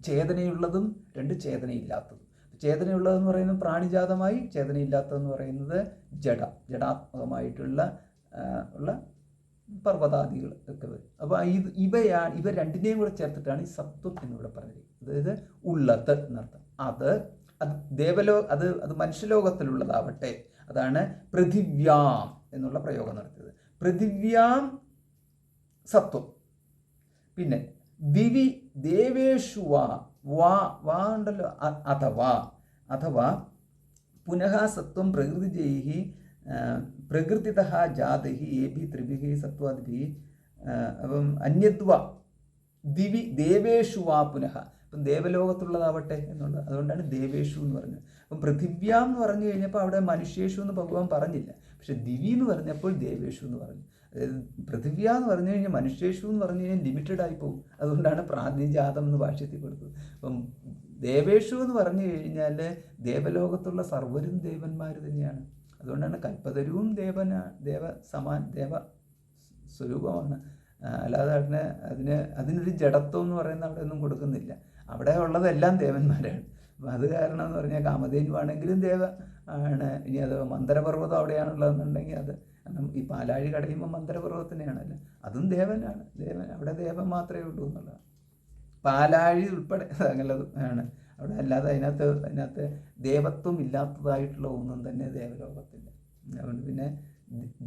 ചേതനയുള്ളതും രണ്ട് ചേതനയില്ലാത്തതും. ചേതനയുള്ളതെന്ന് പറയുന്നത് പ്രാണിജാതമായി, ചേതനയില്ലാത്തതെന്ന് പറയുന്നത് ജഡാത്മകമായിട്ടുള്ള പർവ്വതാദികൾ ഒക്കെ വരും. അപ്പോൾ ഇവ രണ്ടിനെയും കൂടെ ചേർത്തിട്ടാണ് ഈ സത്വം എന്നിവിടെ പറഞ്ഞിരിക്കുന്നത്. അതായത് ഉള്ളത് എന്നർത്ഥം. അത് മനുഷ്യലോകത്തിലുള്ളതാവട്ടെ, അതാണ് പൃഥിവ്യാം എന്നുള്ള പ്രയോഗം നടത്തിയത്. പൃഥിവ്യാം സത്വം. പിന്നെ ദിവി ദേവേഷു വാ ഉണ്ടല്ലോ, അഥവാ പുനഃ സത്വം പ്രകൃതിജൈഹി പ്രകൃതിതഃ ജാതൈഹി ഏഭി ത്രിഭിഹി സത്വാദിഭി. അപ്പം അന്യദ്വ ദിവി ദേവേഷു വാ പുനഃ. അപ്പം ദേവലോകത്തുള്ളതാവട്ടെ എന്നുള്ളത്, അതുകൊണ്ടാണ് ദേവേഷു എന്ന് പറഞ്ഞത്. അപ്പം പൃഥിവ്യാം എന്ന് പറഞ്ഞു കഴിഞ്ഞപ്പോൾ അവിടെ മനുഷ്യേഷു എന്ന് ഭഗവാൻ പറഞ്ഞില്ല, പക്ഷെ ദിവി എന്ന് പറഞ്ഞപ്പോൾ ദേവേഷു എന്ന് പറഞ്ഞു. അതായത് പൃഥിവ്യ എന്ന് പറഞ്ഞു കഴിഞ്ഞാൽ മനുഷ്യേഷു എന്ന് പറഞ്ഞു കഴിഞ്ഞാൽ ലിമിറ്റഡ് ആയി പോകും. അതുകൊണ്ടാണ് പ്രാതിജാതം എന്ന് ഭാഷ്യത്തിൽ കൊടുത്തത്. അപ്പം ദേവേഷു എന്ന് പറഞ്ഞു കഴിഞ്ഞാൽ ദേവലോകത്തുള്ള സർവ്വരും ദേവന്മാർ തന്നെയാണ്. അതുകൊണ്ടാണ് കൽപ്പതരുവും ദേവ സ്വരൂപമാണ്. അല്ലാതെ അതിനൊരു ജഡത്വം എന്ന് പറയുന്നത് അവിടെ ഒന്നും കൊടുക്കുന്നില്ല. അവിടെ ഉള്ളതെല്ലാം ദേവന്മാരാണ്. അപ്പം അത് കാരണം എന്ന് പറഞ്ഞാൽ കാമധേനു ആണെങ്കിലും ദേവ ആണ്. ഇനി അത് മന്ദരപർവ്വതം അവിടെയാണുള്ളതെന്നുണ്ടെങ്കിൽ അത് ഈ പാലാഴി കടയുമ്പോൾ മന്ദരപർവ്വതത്തിനെയാണല്ലോ, അതും ദേവനാണ്. അവിടെ ദേവൻ മാത്രമേ ഉള്ളൂ എന്നുള്ളതാണ്. പാലാഴി ഉൾപ്പെടെ അങ്ങനെയുള്ളത് ആണ് അവിടെ. അല്ലാതെ അതിനകത്ത് ദേവത്വം ഇല്ലാത്തതായിട്ടുള്ള ഒന്നും തന്നെ ദേവലോകത്തില്ല. അതുകൊണ്ട് പിന്നെ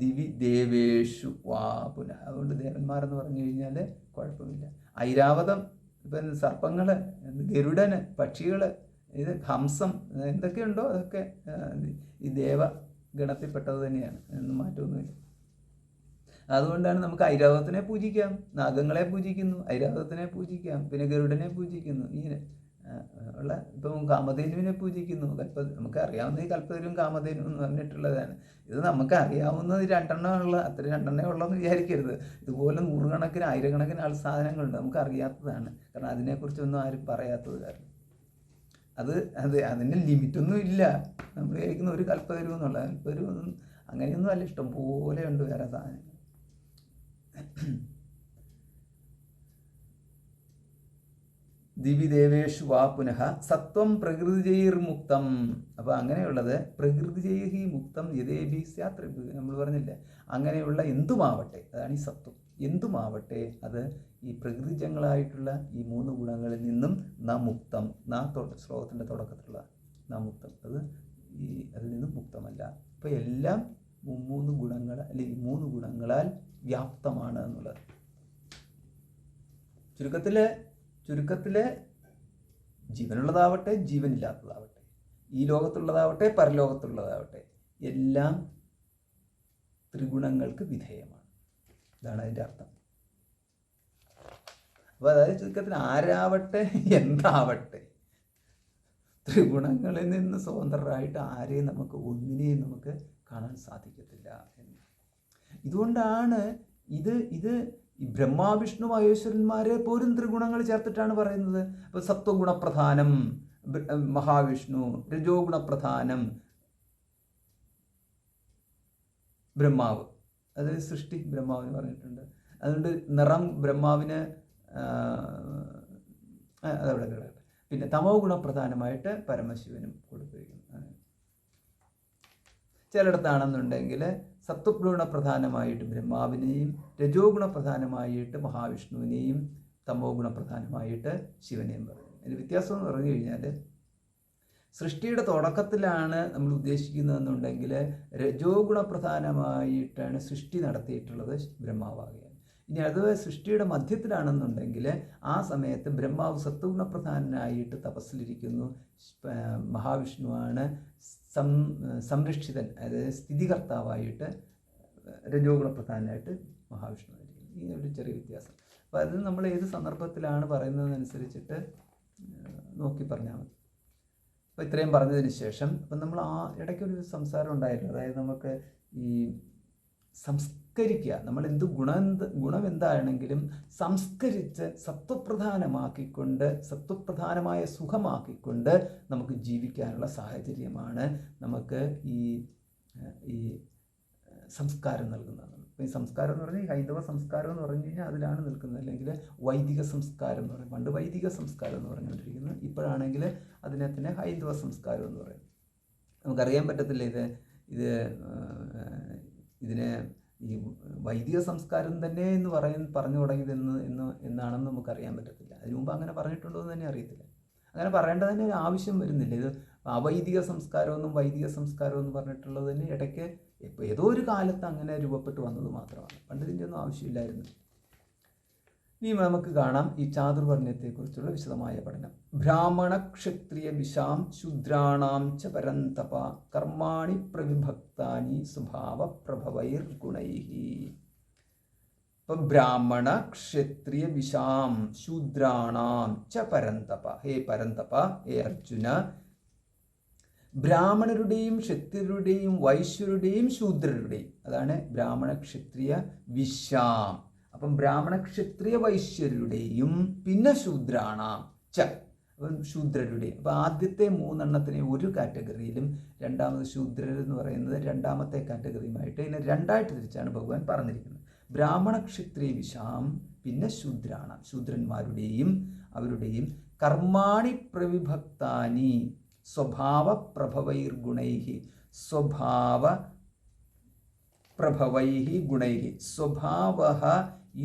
ദിവി ദേവേഷു വാ പുനഃ. അതുകൊണ്ട് ദേവന്മാരെന്ന് പറഞ്ഞു കഴിഞ്ഞാൽ കുഴപ്പമില്ല. ഐരാവതം, ഇപ്പം സർപ്പങ്ങൾ, ഗരുഡന്, പക്ഷികൾ, ഇത് ഹംസം, എന്തൊക്കെയുണ്ടോ അതൊക്കെ ഈ ദേവഗണത്തിൽപ്പെട്ടത് തന്നെയാണ്. ഒന്നും മാറ്റമൊന്നുമില്ല. അതുകൊണ്ടാണ് നമുക്ക് ഐരാവതത്തിനെ പൂജിക്കാം, നാഗങ്ങളെ പൂജിക്കുന്നു, ഐരാവതത്തിനെ പൂജിക്കാം, പിന്നെ ഗരുഡനെ പൂജിക്കുന്നു. ഇങ്ങനെ ഉള്ള ഇപ്പം കാമധേനുവിനെ പൂജിക്കുന്നു. നമുക്ക് അറിയാവുന്ന ഈ കൽപ്പതരും കാമധേനു എന്ന് പറഞ്ഞിട്ടുള്ളതാണ്. ഇത് നമുക്ക് അറിയാവുന്നത് രണ്ടെണ്ണേ ഉള്ളതെന്ന് വിചാരിക്കരുത്. ഇതുപോലെ നൂറുകണക്കിന് ആയിരക്കണക്കിന് സാധനങ്ങളുണ്ട് നമുക്ക് അറിയാത്തതാണ്. കാരണം അതിനെക്കുറിച്ചൊന്നും ആരും പറയാത്തത് കാരണം അതിന് ലിമിറ്റൊന്നും ഇല്ല. നമ്മൾ വിചാരിക്കുന്ന ഒരു കൽപ്പതരു എന്നുള്ള കൽപ്പതരു അങ്ങനെയൊന്നും അല്ല, ഇഷ്ടം പോലെ ഉണ്ട് വേറെ സാധനങ്ങൾ. ദിവി ദേവേഷു വാ പുനഃ സത്വം പ്രകൃതിജൈർമുക്തം. അപ്പോൾ അങ്ങനെയുള്ളത് പ്രകൃതിജൈഹി മുക്തം യഥേഭി സ്യാത്. നമ്മൾ പറഞ്ഞില്ലേ, അങ്ങനെയുള്ള എന്തുമാവട്ടെ, അതാണ് ഈ സത്വം. എന്തുമാവട്ടെ അത് ഈ പ്രകൃതിജങ്ങളായിട്ടുള്ള ഈ മൂന്ന് ഗുണങ്ങളിൽ നിന്നും മുക്തം. ശ്ലോകത്തിൻ്റെ തുടക്കത്തിലുള്ള മുക്തം, അതിൽ നിന്നും മുക്തമല്ല. അപ്പോൾ എല്ലാം മൂന്ന് ഗുണങ്ങൾ, അല്ലെങ്കിൽ മൂന്ന് ഗുണങ്ങളാൽ വ്യാപ്തമാണ് എന്നുള്ളത്. ചുരുക്കത്തിൽ ജീവനുള്ളതാവട്ടെ ജീവനില്ലാത്തതാവട്ടെ, ഈ ലോകത്തുള്ളതാവട്ടെ പരലോകത്തുള്ളതാവട്ടെ, എല്ലാം ത്രിഗുണങ്ങൾക്ക് വിധേയമാണ്. ഇതാണ് അതിൻ്റെ അർത്ഥം. അപ്പോൾ അതായത് ചുരുക്കത്തിൽ ആരാവട്ടെ എന്താവട്ടെ ത്രിഗുണങ്ങളിൽ നിന്ന് സ്വതന്ത്രരായിട്ട് ആരെയും ഒന്നിനെയും നമുക്ക് കാണാൻ സാധിക്കത്തില്ല എന്ന്. ഇതുകൊണ്ടാണ് ഇത് ഈ ബ്രഹ്മാവിഷ്ണു മഹേശ്വരന്മാരെ പോലും ത്രിഗുണങ്ങൾ ചേർത്തിട്ടാണ് പറയുന്നത്. അപ്പോൾ സത്വഗുണപ്രധാനം മഹാവിഷ്ണു, രജോ ഗുണപ്രധാനം ബ്രഹ്മാവ്, അത് സൃഷ്ടി ബ്രഹ്മാവിന് പറഞ്ഞിട്ടുണ്ട്. അതുകൊണ്ട് നിറം ബ്രഹ്മാവിന് അതവിടെ കിടക്കട്ടെ. പിന്നെ തമോ ഗുണപ്രധാനമായിട്ട് പരമശിവനും കൊടുത്തിരിക്കുന്നു. ചിലയിടത്താണെന്നുണ്ടെങ്കിൽ സത്വഗുണപ്രധാനമായിട്ട് ബ്രഹ്മാവിനെയും, രജോ ഗുണപ്രധാനമായിട്ട് മഹാവിഷ്ണുവിനെയും, തമോ ഗുണപ്രധാനമായിട്ട് ശിവനെയും പറയുന്നു. അതിൻ്റെ വ്യത്യാസം എന്ന് പറഞ്ഞു കഴിഞ്ഞാൽ സൃഷ്ടിയുടെ തുടക്കത്തിലാണ് നമ്മൾ ഉദ്ദേശിക്കുന്നതെന്നുണ്ടെങ്കിൽ രജോ ഗുണപ്രധാനമായിട്ടാണ് സൃഷ്ടി നടത്തിയിട്ടുള്ളത് ബ്രഹ്മാവാകുകയാണ്. ഇനി അത് സൃഷ്ടിയുടെ മധ്യത്തിലാണെന്നുണ്ടെങ്കിൽ ആ സമയത്ത് ബ്രഹ്മാവ് സത്വഗുണപ്രധാനായിട്ട് തപസ്സിലിരിക്കുന്നു. മഹാവിഷ്ണുവാണ് സംരക്ഷിതൻ, അതായത് സ്ഥിതികർത്താവായിട്ട് രജോ ഗുണപ്രധാനായിട്ട് മഹാവിഷ്ണു ആയിരിക്കുന്നു. ഈ ഒരു ചെറിയ വ്യത്യാസം. അപ്പോൾ അത് നമ്മൾ ഏത് സന്ദർഭത്തിലാണ് പറയുന്നതെന്നനുസരിച്ചിട്ട് നോക്കി പറഞ്ഞാൽ മതി. അപ്പോൾ ഇത്രയും പറഞ്ഞതിന് ശേഷം അപ്പം നമ്മൾ ആ ഇടയ്ക്കൊരു സംസാരം ഉണ്ടായിരുന്നു. അതായത് നമുക്ക് ഈ സംസ്കരിക്കുക, നമ്മൾ ഗുണം എന്താണെങ്കിലും സംസ്കരിച്ച് സത്വപ്രധാനമാക്കിക്കൊണ്ട് സത്വപ്രധാനമായ സുഖമാക്കിക്കൊണ്ട് നമുക്ക് ജീവിക്കാനുള്ള സാഹചര്യമാണ് നമുക്ക് ഈ സംസ്കാരം നൽകുന്നത്. അപ്പോൾ ഈ സംസ്കാരം എന്ന് പറഞ്ഞാൽ ഹൈന്ദവ സംസ്കാരം എന്ന് പറഞ്ഞു കഴിഞ്ഞാൽ അതിലാണ് നിൽക്കുന്നത്. അല്ലെങ്കിൽ വൈദിക സംസ്കാരം എന്ന് പറയും. പണ്ട് വൈദിക സംസ്കാരം എന്ന് പറഞ്ഞുകൊണ്ടിരിക്കുന്നത്, ഇപ്പോഴാണെങ്കിൽ അതിനെ തന്നെ ഹൈന്ദവ സംസ്കാരം എന്ന് പറയും. നമുക്കറിയാൻ പറ്റത്തില്ല ഇതിനെ ഈ വൈദിക സംസ്കാരം തന്നെ എന്ന് പറഞ്ഞു തുടങ്ങിയത് എന്നാണെന്ന് നമുക്കറിയാൻ പറ്റത്തില്ല. അതിനു മുമ്പ് അങ്ങനെ പറഞ്ഞിട്ടുണ്ടോ എന്ന് തന്നെ അറിയത്തില്ല. അങ്ങനെ പറയേണ്ടത് തന്നെ ഒരു ആവശ്യം വരുന്നില്ല. ഇത് അവൈദിക സംസ്കാരമെന്നും വൈദിക സംസ്കാരമെന്നും പറഞ്ഞിട്ടുള്ളത് തന്നെ ഇടയ്ക്ക് ഏതോ ഒരു കാലത്ത് അങ്ങനെ രൂപപ്പെട്ട് വന്നത് മാത്രമാണ്. പണ്ട് ഇതിൻ്റെ ഒന്നും ആവശ്യമില്ലായിരുന്നു. ഇനി നമുക്ക് കാണാം ഈ ചാതുർവർണ്ണയത്തെക്കുറിച്ചുള്ള വിശദമായ പഠനം. ബ്രാഹ്മണ ക്ഷത്രിയ വിശാം ശൂദ്രാണാം ച പരന്തപ കർമാണി പ്രവിഭക്താനി സ്വഭാവ പ്രഭവൈർ ഗുണൈഹി. ഇപ്പം ബ്രാഹ്മണ ക്ഷത്രിയ വിശാം ശൂദ്രാണാം ച പരന്തപ, ഹേ പരന്തപ, ഹേ അർജുന, ബ്രാഹ്മണരുടെയും ക്ഷത്രിയരുടെയും വൈശ്യരുടെയും ശൂദ്രരുടെയും, അതാണ് ബ്രാഹ്മണ ക്ഷത്രിയ വിശാം. അപ്പം ബ്രാഹ്മണ ക്ഷത്രിയ വൈശ്യരുടെയും പിന്നെ ശൂദ്രാണാം ച, അപ്പം ശൂദ്രരുടെയും. അപ്പം ആദ്യത്തെ മൂന്നെണ്ണത്തിനെ ഒരു കാറ്റഗറിയിലും രണ്ടാമത് ശൂദ്രർ എന്ന് പറയുന്നത് രണ്ടാമത്തെ കാറ്റഗറിയുമായിട്ട് ഇതിനെ രണ്ടായിട്ട് തിരിച്ചാണ് ഭഗവാൻ പറഞ്ഞിരിക്കുന്നത്. ബ്രാഹ്മണ ക്ഷത്രിയ വിശാം പിന്നെ ശൂദ്രാണാം, ശൂദ്രന്മാരുടെയും അവരുടെയും കർമാണി പ്രവിഭക്താനി സ്വഭാവ പ്രഭവൈർ ഗുണൈഹി, സ്വഭാവ പ്രഭവൈഹി ഗുണൈഹി. സ്വഭാവഃ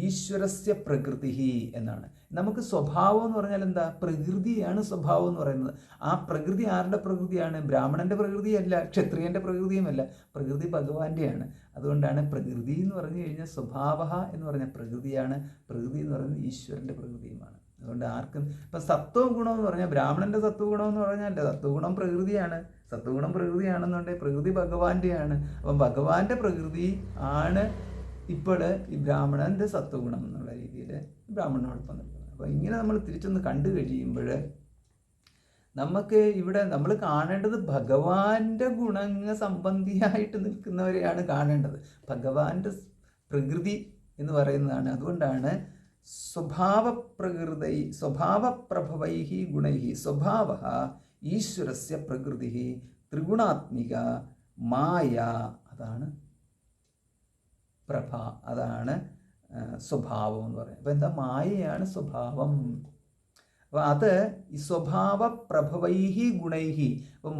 ഈശ്വരസ്യ പ്രകൃതി എന്നാണ്. നമുക്ക് സ്വഭാവം എന്ന് പറഞ്ഞാൽ എന്താ? പ്രകൃതിയാണ് സ്വഭാവം എന്ന് പറയുന്നത്. ആ പ്രകൃതി ആരുടെ പ്രകൃതിയാണ്? ബ്രാഹ്മണന്റെ പ്രകൃതിയല്ല, ക്ഷത്രിയന്റെ പ്രകൃതിയുമല്ല, പ്രകൃതി ഭഗവാന്റെയാണ്. അതുകൊണ്ടാണ് പ്രകൃതി എന്ന് പറഞ്ഞു കഴിഞ്ഞാൽ സ്വഭാവഃ എന്ന് പറഞ്ഞാൽ പ്രകൃതിയാണ്, പ്രകൃതി എന്ന് പറയുന്നത് ഈശ്വരന്റെ പ്രകൃതിയുമാണ്. അതുകൊണ്ട് ആർക്കും ഇപ്പം സത്വ ഗുണം എന്ന് പറഞ്ഞാൽ ബ്രാഹ്മണന്റെ സത്വഗുണം എന്ന് പറഞ്ഞാൽ സത്വഗുണം പ്രകൃതിയാണ്. സത്വഗുണം പ്രകൃതിയാണെന്നുണ്ടെങ്കിൽ പ്രകൃതി ഭഗവാന്റെയാണ്. അപ്പം ഭഗവാന്റെ പ്രകൃതി ആണ് ഇപ്പോൾ ഈ ബ്രാഹ്മണന്റെ സത്വഗുണം എന്നുള്ള രീതിയിൽ ബ്രാഹ്മണനോടൊപ്പം നിൽക്കുന്നത്. അപ്പോൾ ഇങ്ങനെ നമ്മൾ തിരിച്ചൊന്ന് കണ്ടു കഴിയുമ്പോൾ നമുക്ക് ഇവിടെ നമ്മൾ കാണേണ്ടത് ഭഗവാന്റെ ഗുണങ്ങ സംബന്ധിയായിട്ട് നിൽക്കുന്നവരെയാണ് കാണേണ്ടത്. ഭഗവാന്റെ പ്രകൃതി എന്ന് പറയുന്നതാണ്. അതുകൊണ്ടാണ് സ്വഭാവപ്രകൃതൈ സ്വഭാവപ്രഭവൈഹി ഗുണൈഹി സ്വഭാവഃ ഈശ്വരസ്യ പ്രകൃതി ത്രിഗുണാത്മിക മായ, അതാണ് പ്രഭ, അതാണ് സ്വഭാവം എന്ന് പറയുന്നത്. അപ്പം എന്താ? മായയാണ് സ്വഭാവം. അപ്പം അത് ഈ സ്വഭാവ പ്രഭവൈഹി ഗുണൈഹി, അപ്പം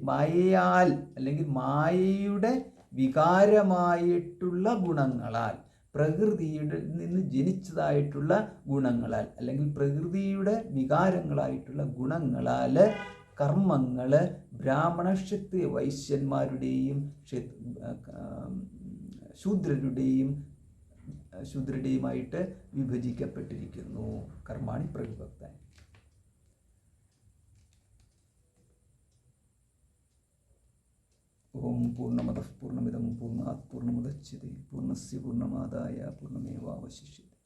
മായയാൽ അല്ലെങ്കിൽ മായയുടെ വികാരമായിട്ടുള്ള ഗുണങ്ങളാൽ, പ്രകൃതിയുടെ നിന്ന് ജനിച്ചതായിട്ടുള്ള ഗുണങ്ങളാൽ അല്ലെങ്കിൽ പ്രകൃതിയുടെ വികാരങ്ങളായിട്ടുള്ള ഗുണങ്ങളാൽ കർമ്മങ്ങൾ ബ്രാഹ്മണ ക്ഷത്രിയ വൈശ്യന്മാരുടെയും ശൂദ്രരുടെയുമായിട്ട് വിഭജിക്കപ്പെട്ടിരിക്കുന്നു. കർമാണി പ്രവിഭക്താൻ. ഓം പൂർണ്ണമതഃ പൂർണ്ണമിദം പൂർണ്ണാത് പൂർണ്ണമുദച്യത്തെ പൂർണ്ണസ്യ പൂർണ്ണമാദായ പൂർണ്ണമേവാവശിഷ്യത്തെ.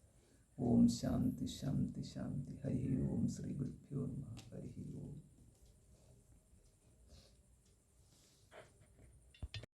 ഓം ശാന്തി ശാന്തി ശാന്തി. ഹരി ഓം. ശ്രീ ഗുരുഭ്യോ നമഃ. ഹരി ഓം.